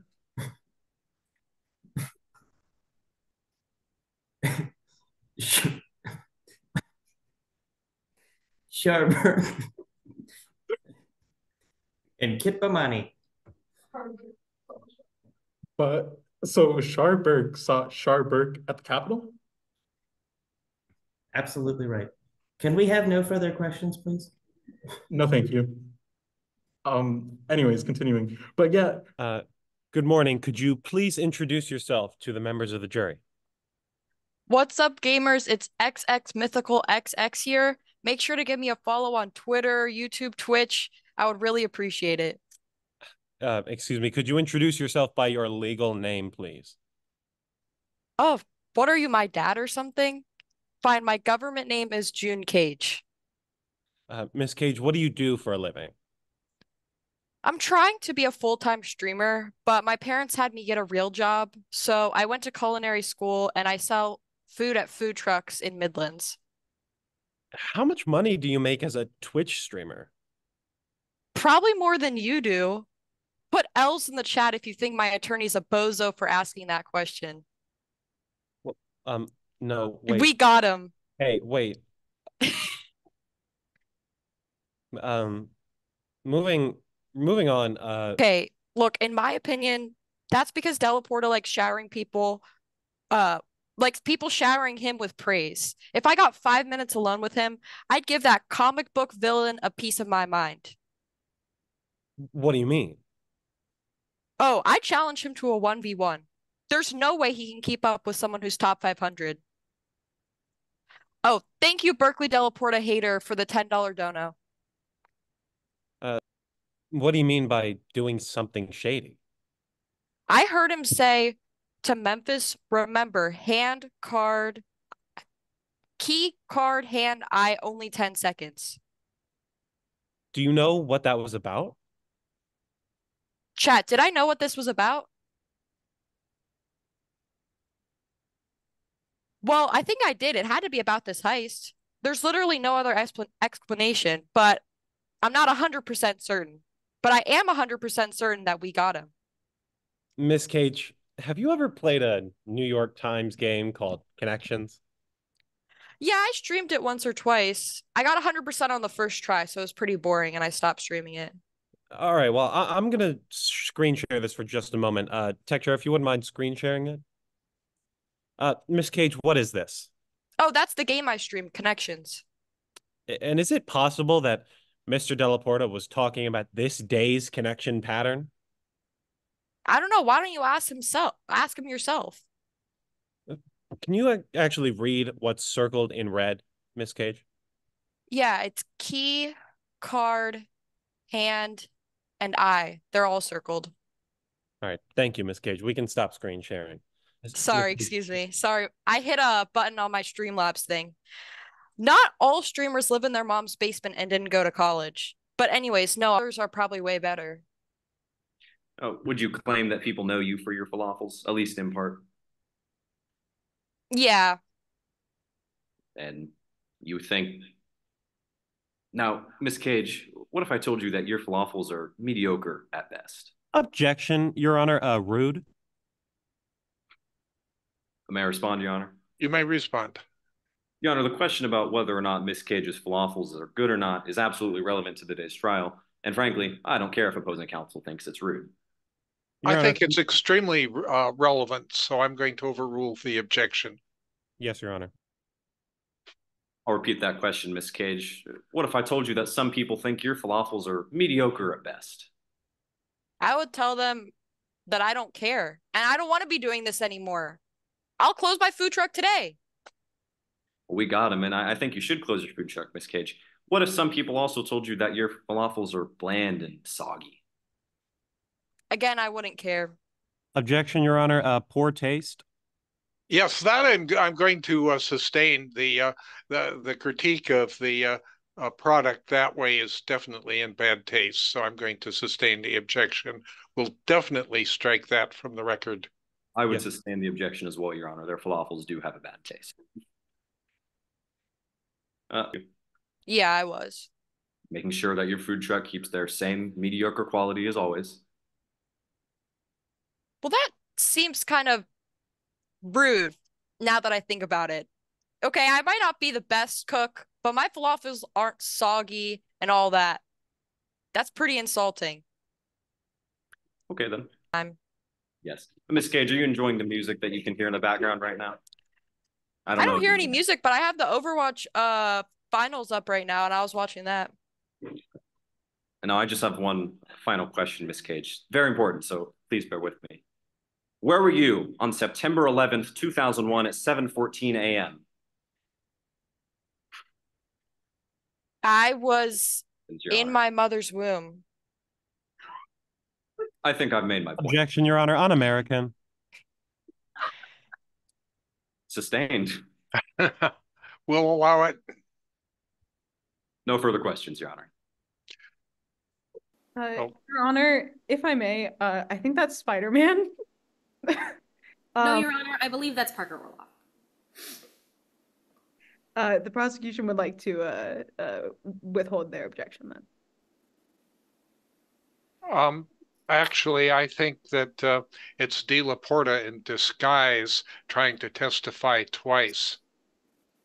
Sharburg and Kit Bomani. But so Sharburg saw Sharburg at the Capitol? Absolutely right. Can we have no further questions, please? No, thank you. Anyways, continuing. But yeah. Good morning. Could you please introduce yourself to the members of the jury? What's up, gamers? It's XX Mythical XX here. Make sure to give me a follow on Twitter, YouTube, Twitch. I would really appreciate it. Excuse me. Could you introduce yourself by your legal name, please? Oh, what are you, my dad or something? Fine, my government name is June Cage. Miss Cage, what do you do for a living? I'm trying to be a full-time streamer, but my parents had me get a real job. So I went to culinary school and I sell food at food trucks in Midlands. How much money do you make as a Twitch streamer? Probably more than you do. Put L's in the chat if you think my attorney's a bozo for asking that question. Well, no, wait. We got him. Hey, wait. Moving on. Okay, look, in my opinion, that's because Delaporta likes showering people, like people showering him with praise. If I got 5 minutes alone with him, I'd give that comic book villain a piece of my mind. What do you mean? Oh, I challenge him to a 1v1. There's no way he can keep up with someone who's top 500. Oh, thank you, Berkeley Delaporta hater, for the $10 dono. What do you mean by doing something shady? I heard him say to Memphis, remember, hand, card, key, card, hand, eye, only 10 seconds. Do you know what that was about? Chat, did I know what this was about? Well, I think I did. It had to be about this heist. There's literally no other explanation, but I'm not 100% certain. But I am 100% certain that we got him. Miss Cage, have you ever played a New York Times game called Connections? Yeah, I streamed it once or twice. I got 100% on the first try, so it was pretty boring, and I stopped streaming it. All right, well, I'm going to screen share this for just a moment. Texture, if you wouldn't mind screen sharing it. Miss Cage, what is this? Oh, that's the game I streamed, Connections. And is it possible that Mr. Delaporta was talking about this day's connection pattern? I don't know. Why don't you ask him yourself? Can you actually read what's circled in red, Miss Cage? Yeah, it's key, card, hand, and eye. They're all circled. All right. Thank you, Miss Cage. We can stop screen sharing. Sorry, excuse me. Sorry. I hit a button on my Streamlabs thing. Not all streamers live in their mom's basement and didn't go to college. But anyways, no, others are probably way better. Oh, would you claim that people know you for your falafels, at least in part? Yeah. And you think... Now, Miss Cage, what if I told you that your falafels are mediocre at best? Objection, Your Honor. Rude. May I respond, Your Honor? You may respond. Your Honor, the question about whether or not Miss Cage's falafels are good or not is absolutely relevant to today's trial. And frankly, I don't care if opposing counsel thinks it's rude. I think it's extremely relevant, so I'm going to overrule the objection. Yes, Your Honor. I'll repeat that question, Miss Cage. What if I told you that some people think your falafels are mediocre at best? I would tell them that I don't care, and I don't want to be doing this anymore. I'll close my food truck today. We got him, and I think you should close your food truck, Miss Cage. What if some people also told you that your falafels are bland and soggy? Again, I wouldn't care. Objection, Your Honor. Poor taste. Yes, that I'm going to sustain. The critique of the product that way is definitely in bad taste. So I'm going to sustain the objection. We'll definitely strike that from the record. I would sustain the objection as well, Your Honor. Their falafels do have a bad taste. Yeah, I was. Making sure that your food truck keeps their same mediocre quality as always. Well, that seems kind of rude now that I think about it. Okay, I might not be the best cook, but my falafels aren't soggy and all that. That's pretty insulting. Okay, then. Yes. Miss Cage, are you enjoying the music that you can hear in the background right now? I don't hear any music, but I have the Overwatch finals up right now, and I was watching that. And now I just have one final question, Miss Cage. Very important, so please bear with me. Where were you on September 11th, 2001 at 7:14 a.m.? I was in my mother's womb. I think I've made my point. Objection, Your Honor. Un-American. Sustained. We'll allow it. No further questions, Your Honor. Your Honor, if I may, I think that's Spider-Man. No, Your Honor, I believe that's Parker Orloff. The prosecution would like to withhold their objection then. Actually, I think that it's De La Porta in disguise trying to testify twice.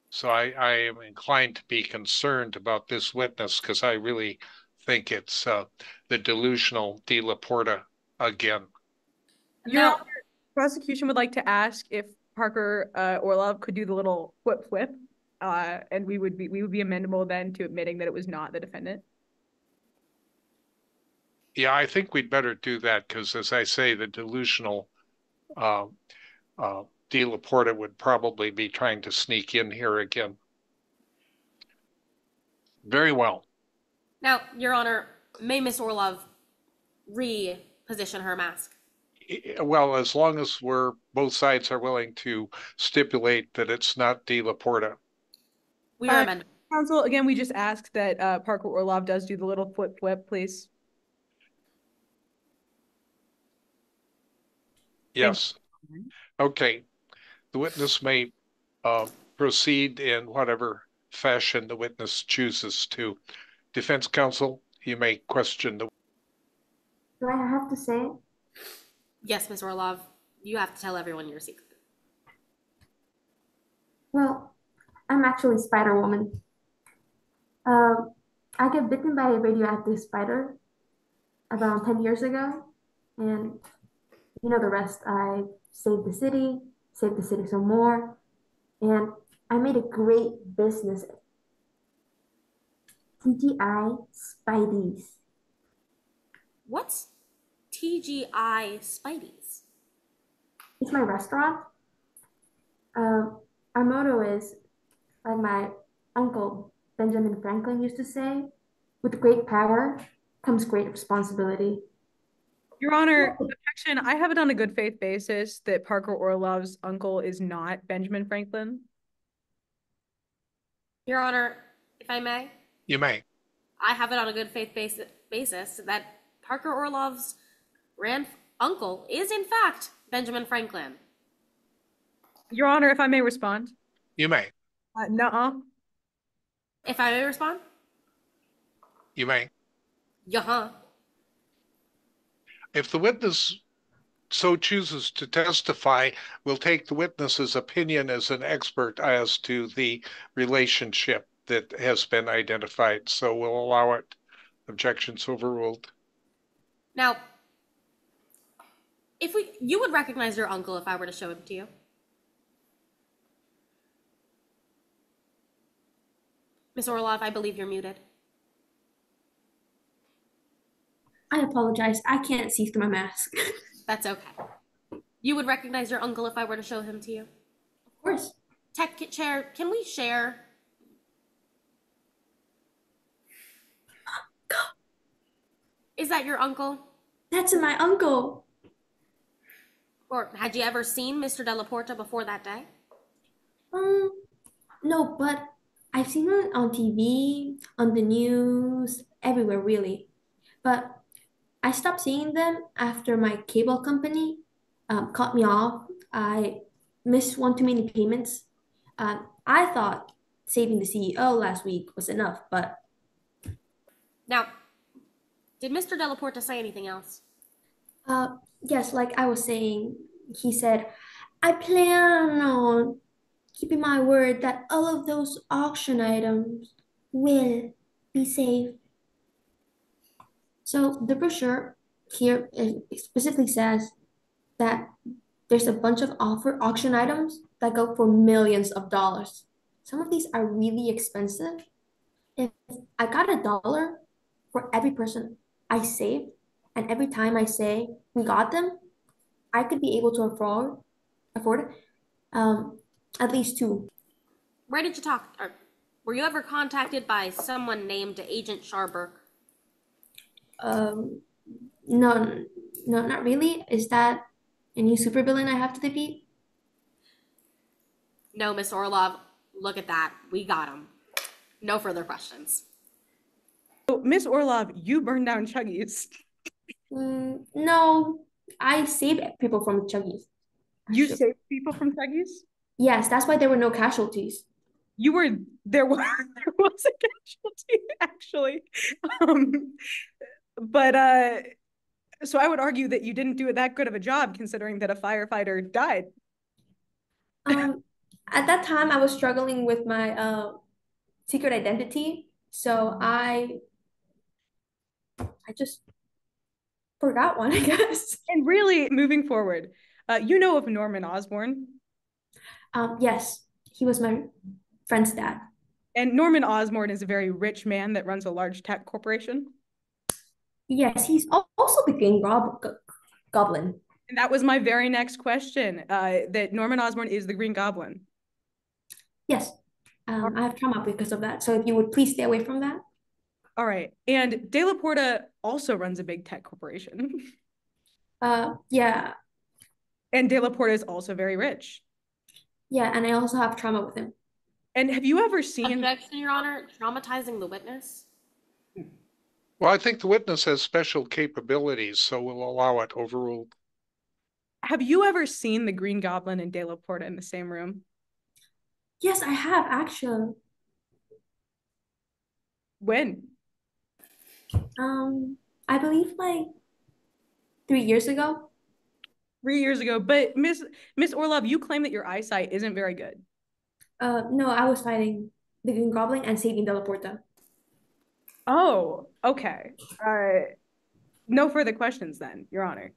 So I am inclined to be concerned about this witness because I really think it's the delusional De La Porta again. Your Honor, prosecution would like to ask if Parker Orlov could do the little flip, and we would be amenable then to admitting that it was not the defendant. Yeah, I think we'd better do that because, as I say, the delusional De La Porta would probably be trying to sneak in here again. Very well. Now, Your Honor, may Miss Orlov reposition her mask? Well, as long as both sides are willing to stipulate that it's not De La Porta. We are amending. Counsel, again, we just ask that Parker Orlov does do the little flip, please. Yes. Okay. The witness may proceed in whatever fashion the witness chooses to. Defense counsel, you may question the. Do I have to say it? Yes, Ms. Orlov. You have to tell everyone your secret. Well, I'm actually Spider-Woman. I got bitten by a radioactive spider about 10 years ago, and you know the rest. I saved the city some more, and I made a great business. TGI Spideys. What's TGI Spideys? It's my restaurant. Our motto is, like my uncle Benjamin Franklin used to say, with great power comes great responsibility. Your Honor, objection. I have it on a good faith basis that Parker Orlov's uncle is not Benjamin Franklin. Your Honor, if I may. You may. I have it on a good faith basis that Parker Orlov's uncle is in fact Benjamin Franklin. Your Honor, if I may respond. You may. Nuh-uh. If I may respond. You may. Yeah. If the witness so chooses to testify, we'll take the witness's opinion as an expert as to the relationship that has been identified. So we'll allow it. Objections overruled. Now, you would recognize your uncle if I were to show him to you. Ms. Orlov, I believe you're muted. I apologize. I can't see through my mask. That's okay. You would recognize your uncle if I were to show him to you? Of course. Tech chair, can we share? Is that your uncle? That's my uncle. Or had you ever seen Mr. De La Porta before that day? No, but I've seen him on TV, on the news, everywhere really. But I stopped seeing them after my cable company cut me off. I missed one too many payments. I thought saving the CEO last week was enough, but... Now, did Mr. De La Porta say anything else? Yes, like I was saying, he said, I plan on keeping my word that all of those auction items will be saved. So the brochure here specifically says that there's a bunch of auction items that go for millions of dollars. Some of these are really expensive. If I got $1 for every person I saved, and every time I say we got them, I could be able to afford at least 2. Where did you talk? Or were you ever contacted by someone named Agent Sharburk? No, not really. Is that a new supervillain I have to defeat? No, Miss Orlov. Look at that. We got him. No further questions. So, Miss Orlov, you burned down Chuggies. No, I saved people from Chuggies. You saved people from Chuggies? Yes, that's why there were no casualties. There was a casualty, actually. So I would argue that you didn't do that good of a job considering that a firefighter died. At that time, I was struggling with my secret identity, so I just forgot one, I guess. And really, moving forward, you know of Norman Osborn? Yes, he was my friend's dad. And Norman Osborn is a very rich man that runs a large tech corporation. Yes, he's also the Green Goblin. And that was my very next question, that Norman Osborn is the Green Goblin. Yes, I have trauma because of that. So if you would please stay away from that. All right. And De La Porta also runs a big tech corporation. Yeah. And De La Porta is also very rich. Yeah, and I also have trauma with him. And have you ever seen... Objection, Your Honor, traumatizing the witness? Well, I think the witness has special capabilities, so we'll allow it overruled. Have you ever seen the Green Goblin and De La Porta in the same room? Yes, I have, actually. When? I believe like 3 years ago. 3 years ago. But Miss Orlov, you claim that your eyesight isn't very good. No, I was fighting the Green Goblin and saving De La Porta. Oh, okay. No further questions then, Your Honor.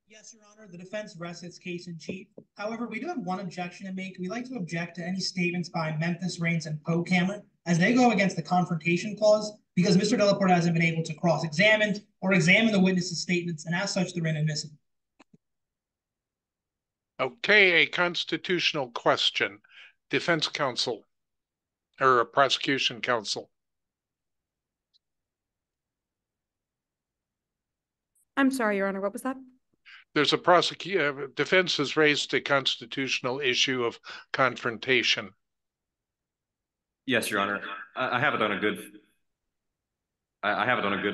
Yes, Your Honor, the defense rests its case in chief. However, we do have one objection to make. We'd like to object to any statements by Memphis, Raines, and Poe Cameron as they go against the confrontation clause because Mr. De La Porta hasn't been able to cross-examine or examine the witness's statements, and as such, they're inadmissible. Okay, a constitutional question. Defense counsel or a prosecution counsel. I'm sorry, Your Honor, what was that? There's defense has raised a constitutional issue of confrontation. Yes, Your Honor. I have it on a good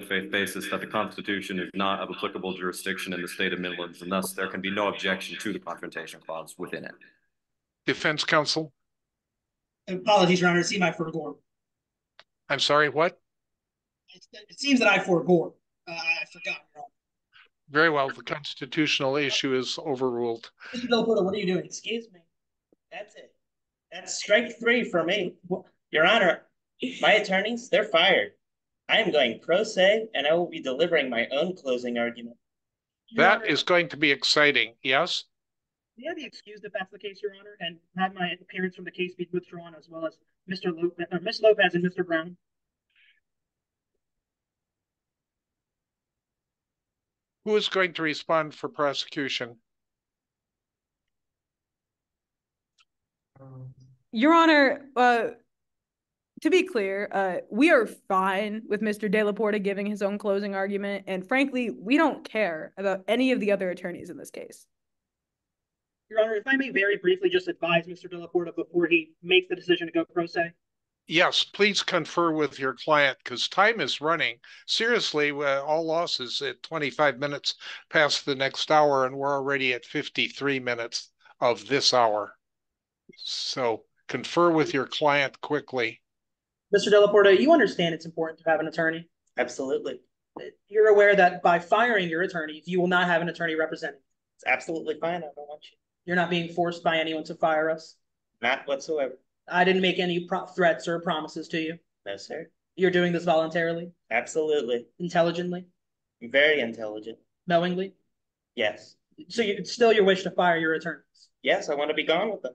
faith basis that the Constitution is not of applicable jurisdiction in the state of Midlands, and thus there can be no objection to the confrontation clause within it. Defense counsel? Apologies, Your Honor. It seemed I forgot. I'm sorry, what? It seems that I forgot. I forgot, Your Honor. Very well. The constitutional issue is overruled. Mr. De La Porta, what are you doing? Excuse me. That's it. That's strike 3 for me. Your Honor, my attorneys, they're fired. I am going pro se, and I will be delivering my own closing argument. That is going to be exciting, yes? May I be excused if that's the case, Your Honor, and have my appearance from the case be withdrawn, as well as Ms. Lopez and Mr. Brown? Who is going to respond for prosecution? Your Honor, to be clear, we are fine with Mr. De La Porta giving his own closing argument, and frankly, we don't care about any of the other attorneys in this case. Your Honor, if I may very briefly just advise Mr. De La Porta before he makes the decision to go pro se. Yes, please confer with your client because time is running. Seriously, all losses at 25 minutes past the next hour, and we're already at 53 minutes of this hour. So confer with your client quickly. Mr. De La Porta, you understand it's important to have an attorney? Absolutely. You're aware that by firing your attorney, you will not have an attorney representing. It's absolutely fine. I don't want you. You're not being forced by anyone to fire us? Not whatsoever. I didn't make any threats or promises to you. No, sir. You're doing this voluntarily? Absolutely. Intelligently? Very intelligent. Knowingly? Yes. So it's still your wish to fire your attorneys? Yes, I want to be gone with them.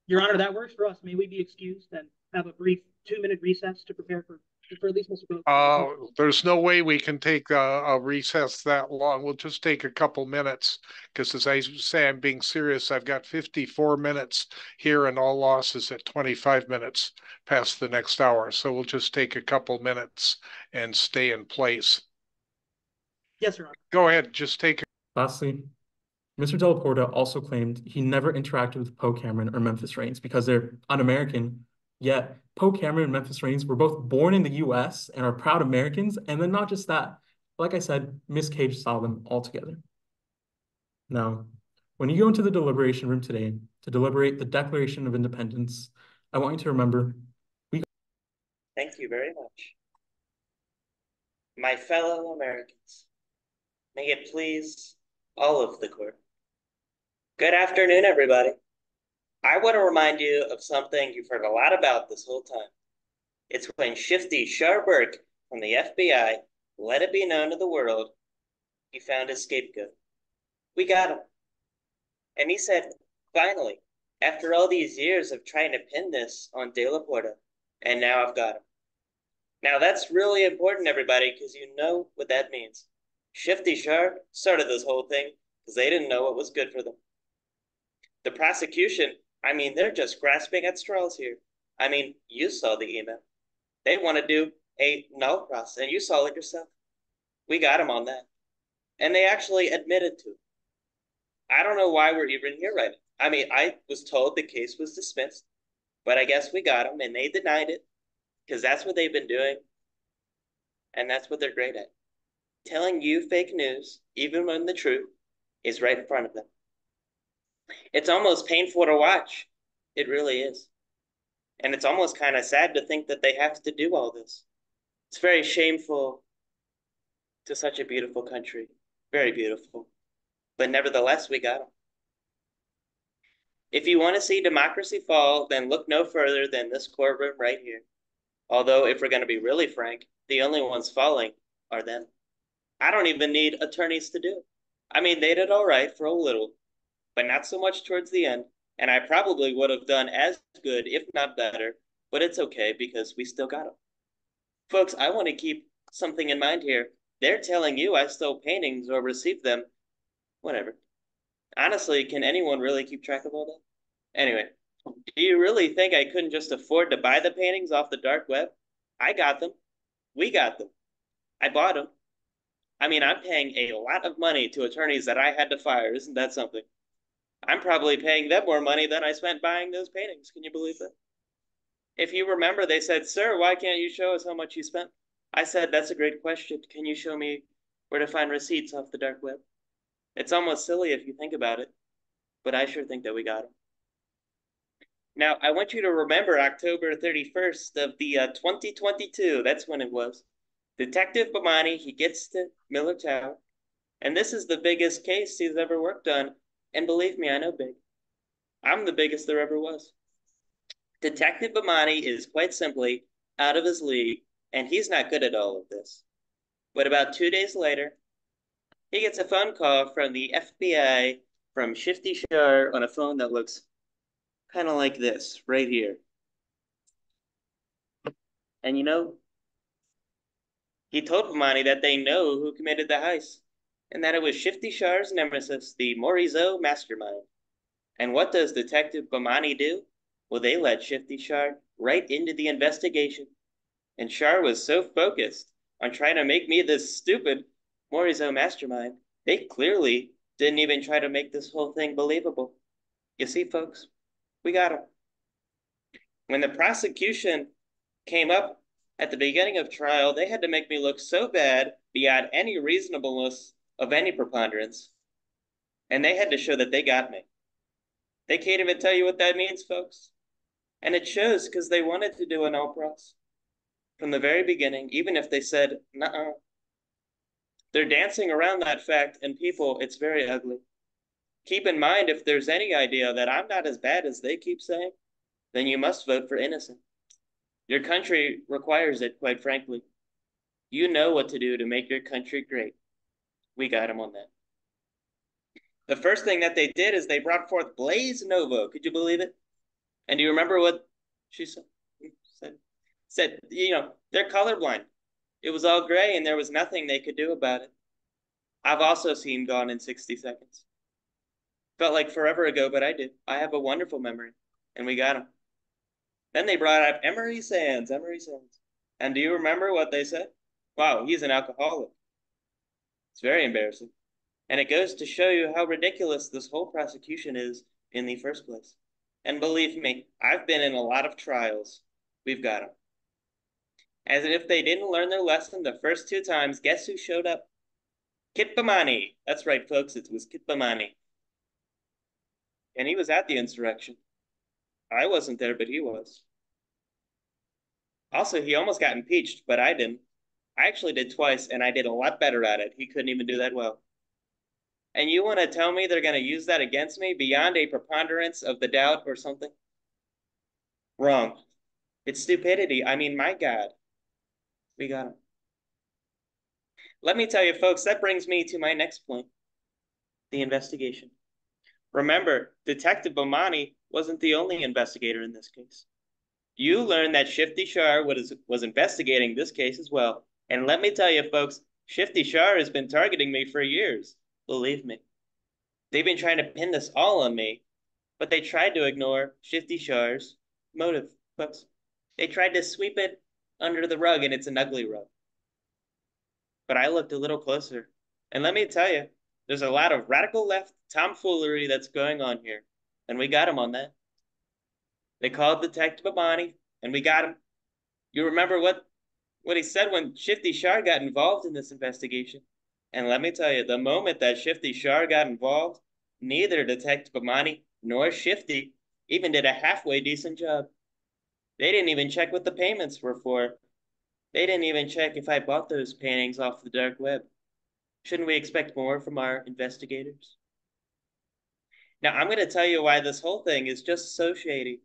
Your Honor, that works for us. May we be excused and have a brief 2-minute recess to prepare for at least Mr. There's no way we can take a recess that long. We'll just take a couple minutes because, as I say, I'm being serious. I've got 54 minutes here and all losses at 25 minutes past the next hour. So we'll just take a couple minutes and stay in place. Yes, Your Honor. Go ahead. Just take Lastly, Mr. De La Porta also claimed he never interacted with Poe Cameron or Memphis Raines because they're un-American Yet, Poe Cameron and Memphis Reigns were both born in the US and are proud Americans. And then not just that, like I said, Miss Cage saw them all together. Now, when you go into the deliberation room today to deliberate the Declaration of Independence, I want you to remember. Thank you very much. My fellow Americans, may it please all of the court. Good afternoon, everybody. I want to remind you of something you've heard a lot about this whole time. It's when Shifty Shar Burke from the FBI let it be known to the world he found his scapegoat. We got him. And he said, finally, after all these years of trying to pin this on De La Porta, and now I've got him. Now that's really important, everybody, because you know what that means. Shifty Shar started this whole thing because they didn't know what was good for them. The prosecution, I mean, they're just grasping at straws here. I mean, you saw the email. They want to do a null process, and you saw it yourself. We got them on that. And they actually admitted to it. I don't know why we're even here right now. I mean, I was told the case was dismissed, but I guess we got them, and they denied it because that's what they've been doing, and that's what they're great at. Telling you fake news, even when the truth is right in front of them. It's almost painful to watch. It really is. And it's almost kind of sad to think that they have to do all this. It's very shameful to such a beautiful country. Very beautiful. But nevertheless, we got them. If you want to see democracy fall, then look no further than this courtroom right here. Although, if we're going to be really frank, the only ones falling are them. I don't even need attorneys to do it. I mean, they did all right for a little, but not so much towards the end. And I probably would have done as good, if not better, but it's okay because we still got them. Folks, I want to keep something in mind here. They're telling you I stole paintings or received them. Whatever. Honestly, can anyone really keep track of all that? Anyway, do you really think I couldn't just afford to buy the paintings off the dark web? I got them. We got them. I bought them. I mean, I'm paying a lot of money to attorneys that I had to fire. Isn't that something? I'm probably paying them more money than I spent buying those paintings. Can you believe that? If you remember, they said, sir, why can't you show us how much you spent? I said, that's a great question. Can you show me where to find receipts off the dark web? It's almost silly if you think about it, but I sure think that we got them. Now, I want you to remember October 31st of the 2022. That's when it was. Detective Bomani, he gets to Miller Tower, and this is the biggest case he's ever worked on. And believe me, I know big. I'm the biggest there ever was. Detective Bomani is quite simply out of his league, and he's not good at all of this. But about 2 days later, he gets a phone call from the FBI from Shifty Shar on a phone that looks kind of like this, right here. And you know, he told Bomani that they know who committed the heist, and that it was Shifty Shar's nemesis, the Morizo mastermind. And what does Detective Bomani do? Well, they let Shifty Shar right into the investigation. And Shar was so focused on trying to make me this stupid Morizo mastermind, they clearly didn't even try to make this whole thing believable. You see, folks, we got him. When the prosecution came up at the beginning of trial, they had to make me look so bad beyond any reasonableness of any preponderance. And they had to show that they got me. They can't even tell you what that means, folks. And it shows because they wanted to do an null process from the very beginning, even if they said, nuh-uh. They're dancing around that fact, and people, it's very ugly. Keep in mind, if there's any idea that I'm not as bad as they keep saying, then you must vote for innocent. Your country requires it, quite frankly. You know what to do to make your country great. We got them on that. The first thing that they did is they brought forth Blaze Novo. Could you believe it? And do you remember what she said? Said, you know, they're colorblind. It was all gray and there was nothing they could do about it. I've also seen Gone in 60 Seconds. Felt like forever ago, but I did. I have a wonderful memory, and we got him. Then they brought up Emery Sands. And do you remember what they said? Wow, he's an alcoholic. It's very embarrassing. And it goes to show you how ridiculous this whole prosecution is in the first place. And believe me, I've been in a lot of trials we've got them. As if they didn't learn their lesson the first 2 times, guess who showed up? Kit Bomani. That's right, folks, it was Kit Bomani. And he was at the insurrection. I wasn't there, but he was. Also, he almost got impeached, but I didn't. I actually did twice, and I did a lot better at it. He couldn't even do that well. And you want to tell me they're going to use that against me beyond a preponderance of the doubt or something? Wrong. It's stupidity. I mean, my God. We got him. Let me tell you, folks, that brings me to my next point, the investigation. Remember, Detective Bomani wasn't the only investigator in this case. You learned that Shifty Shar was investigating this case as well. And let me tell you, folks, Shifty Shar has been targeting me for years. Believe me. They've been trying to pin this all on me, but they tried to ignore Shifty Shar's motive, folks. They tried to sweep it under the rug, and it's an ugly rug. But I looked a little closer, and let me tell you, there's a lot of radical left tomfoolery that's going on here, and we got him on that. They called Detective Bomani, and we got him. You remember what he said when Shifty Shar got involved in this investigation? And let me tell you, the moment that Shifty Shar got involved, neither Detective Bomani nor Shifty even did a halfway decent job. They didn't even check what the payments were for. They didn't even check if I bought those paintings off the dark web. Shouldn't we expect more from our investigators? Now, I'm going to tell you why this whole thing is just so shady.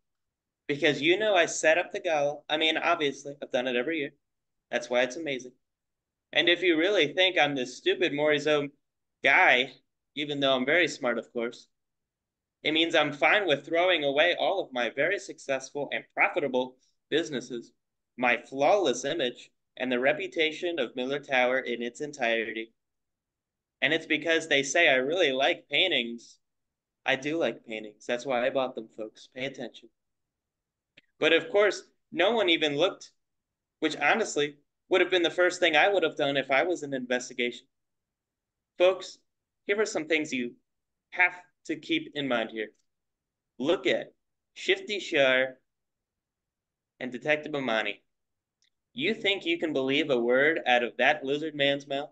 Because you know I set up the gala. I mean, obviously, I've done it every year. That's why it's amazing. And if you really think I'm this stupid Morizot guy, even though I'm very smart, of course, it means I'm fine with throwing away all of my very successful and profitable businesses, my flawless image, and the reputation of Miller Tower in its entirety. And it's because they say I really like paintings. I do like paintings. That's why I bought them, folks. Pay attention. But of course, no one even looked, which honestly would have been the first thing I would have done if I was in an investigation. Folks, here are some things you have to keep in mind here. Look at Shifty Shar and Detective Bomani. You think you can believe a word out of that lizard man's mouth?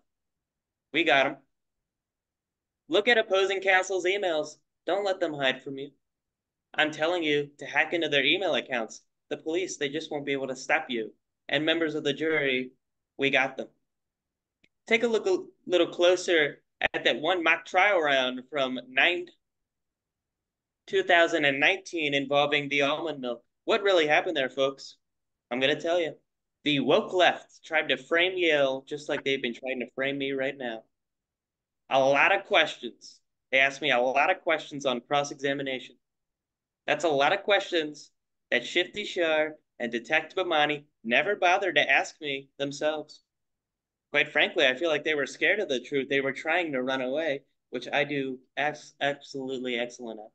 We got him. Look at opposing counsel's emails. Don't let them hide from you. I'm telling you to hack into their email accounts. The police, they just won't be able to stop you. And members of the jury, we got them. Take a look a little closer at that one mock trial round from 2019 involving the almond milk. What really happened there, folks? I'm going to tell you. The woke left tried to frame Yale just like they've been trying to frame me right now. A lot of questions. They asked me a lot of questions on cross-examination. That's a lot of questions that Shifty Shar and Detective Bomani never bothered to ask me themselves. Quite frankly, I feel like they were scared of the truth. They were trying to run away, which I do absolutely excellent at.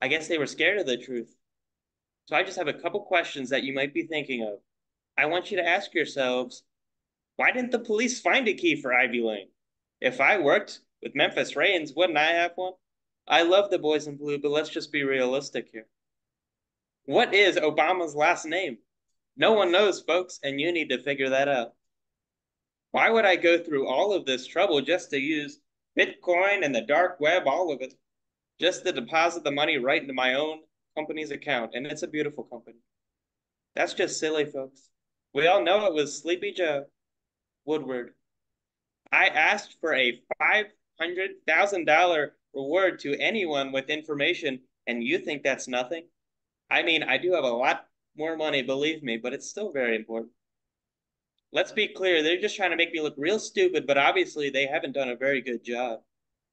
I guess they were scared of the truth. So I just have a couple questions that you might be thinking of. I want you to ask yourselves, why didn't the police find a key for Ivy Lane? If I worked with Memphis Reigns, wouldn't I have one? I love the boys in blue, but let's just be realistic here. What is Obama's last name? No one knows, folks, and you need to figure that out. Why would I go through all of this trouble just to use Bitcoin and the dark web, all of it, just to deposit the money right into my own company's account? And it's a beautiful company. That's just silly, folks. We all know it was Sleepy Joe Woodward. I asked for a $500,000 reward to anyone with information, and you think that's nothing? I mean, I do have a lot more money, believe me, but it's still very important. Let's be clear, they're just trying to make me look real stupid, but obviously they haven't done a very good job,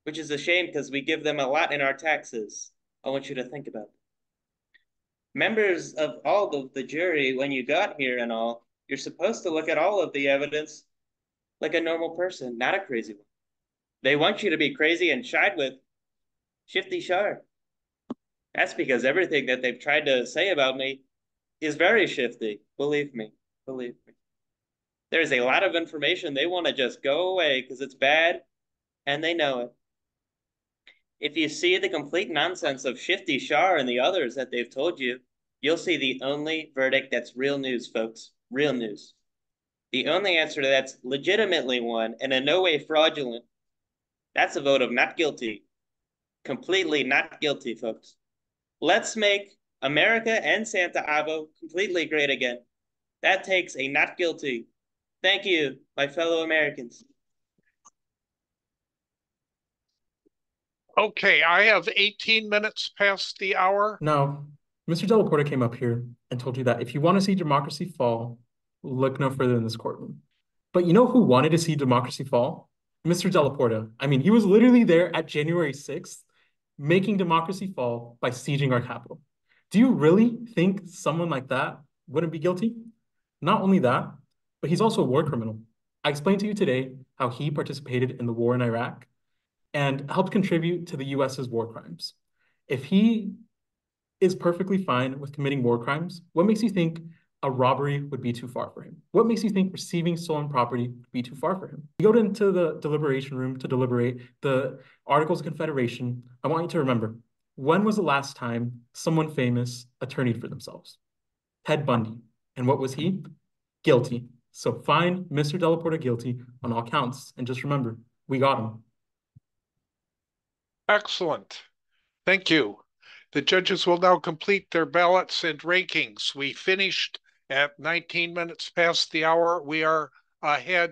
which is a shame because we give them a lot in our taxes. I want you to think about it. Members of all of the jury, when you got here and all, you're supposed to look at all of the evidence like a normal person, not a crazy one. They want you to be crazy and side with Shifty Shar. That's because everything that they've tried to say about me is very shifty. Believe me, believe me. There's a lot of information they want to just go away because it's bad, and they know it. If you see the complete nonsense of Shifty Shar and the others that they've told you, you'll see the only verdict that's real news, folks. Real news. The only answer to that's legitimately one and in no way fraudulent. That's a vote of not guilty. Completely not guilty, folks. Let's make America and Santa Avo completely great again. That takes a not guilty. Thank you, my fellow Americans. Okay, I have 18 minutes past the hour. No, Mr. Delaporta came up here and told you that if you want to see democracy fall, look no further than this courtroom. But you know who wanted to see democracy fall? Mr. Delaporta. I mean, he was literally there at January 6th, making democracy fall by sieging our capital. Do you really think someone like that wouldn't be guilty? Not only that, but he's also a war criminal. I explained to you today how he participated in the war in Iraq and helped contribute to the US's war crimes. If he is perfectly fine with committing war crimes, what makes you think a robbery would be too far for him? What makes you think receiving stolen property would be too far for him? You go into the deliberation room to deliberate the Articles of Confederation. I want you to remember, when was the last time someone famous attorneyed for themselves? Ted Bundy. And what was he? Guilty. So find Mr. Delaporta guilty on all counts. And just remember, we got him. Excellent. Thank you. The judges will now complete their ballots and rankings. We finished at 19 minutes past the hour. We are ahead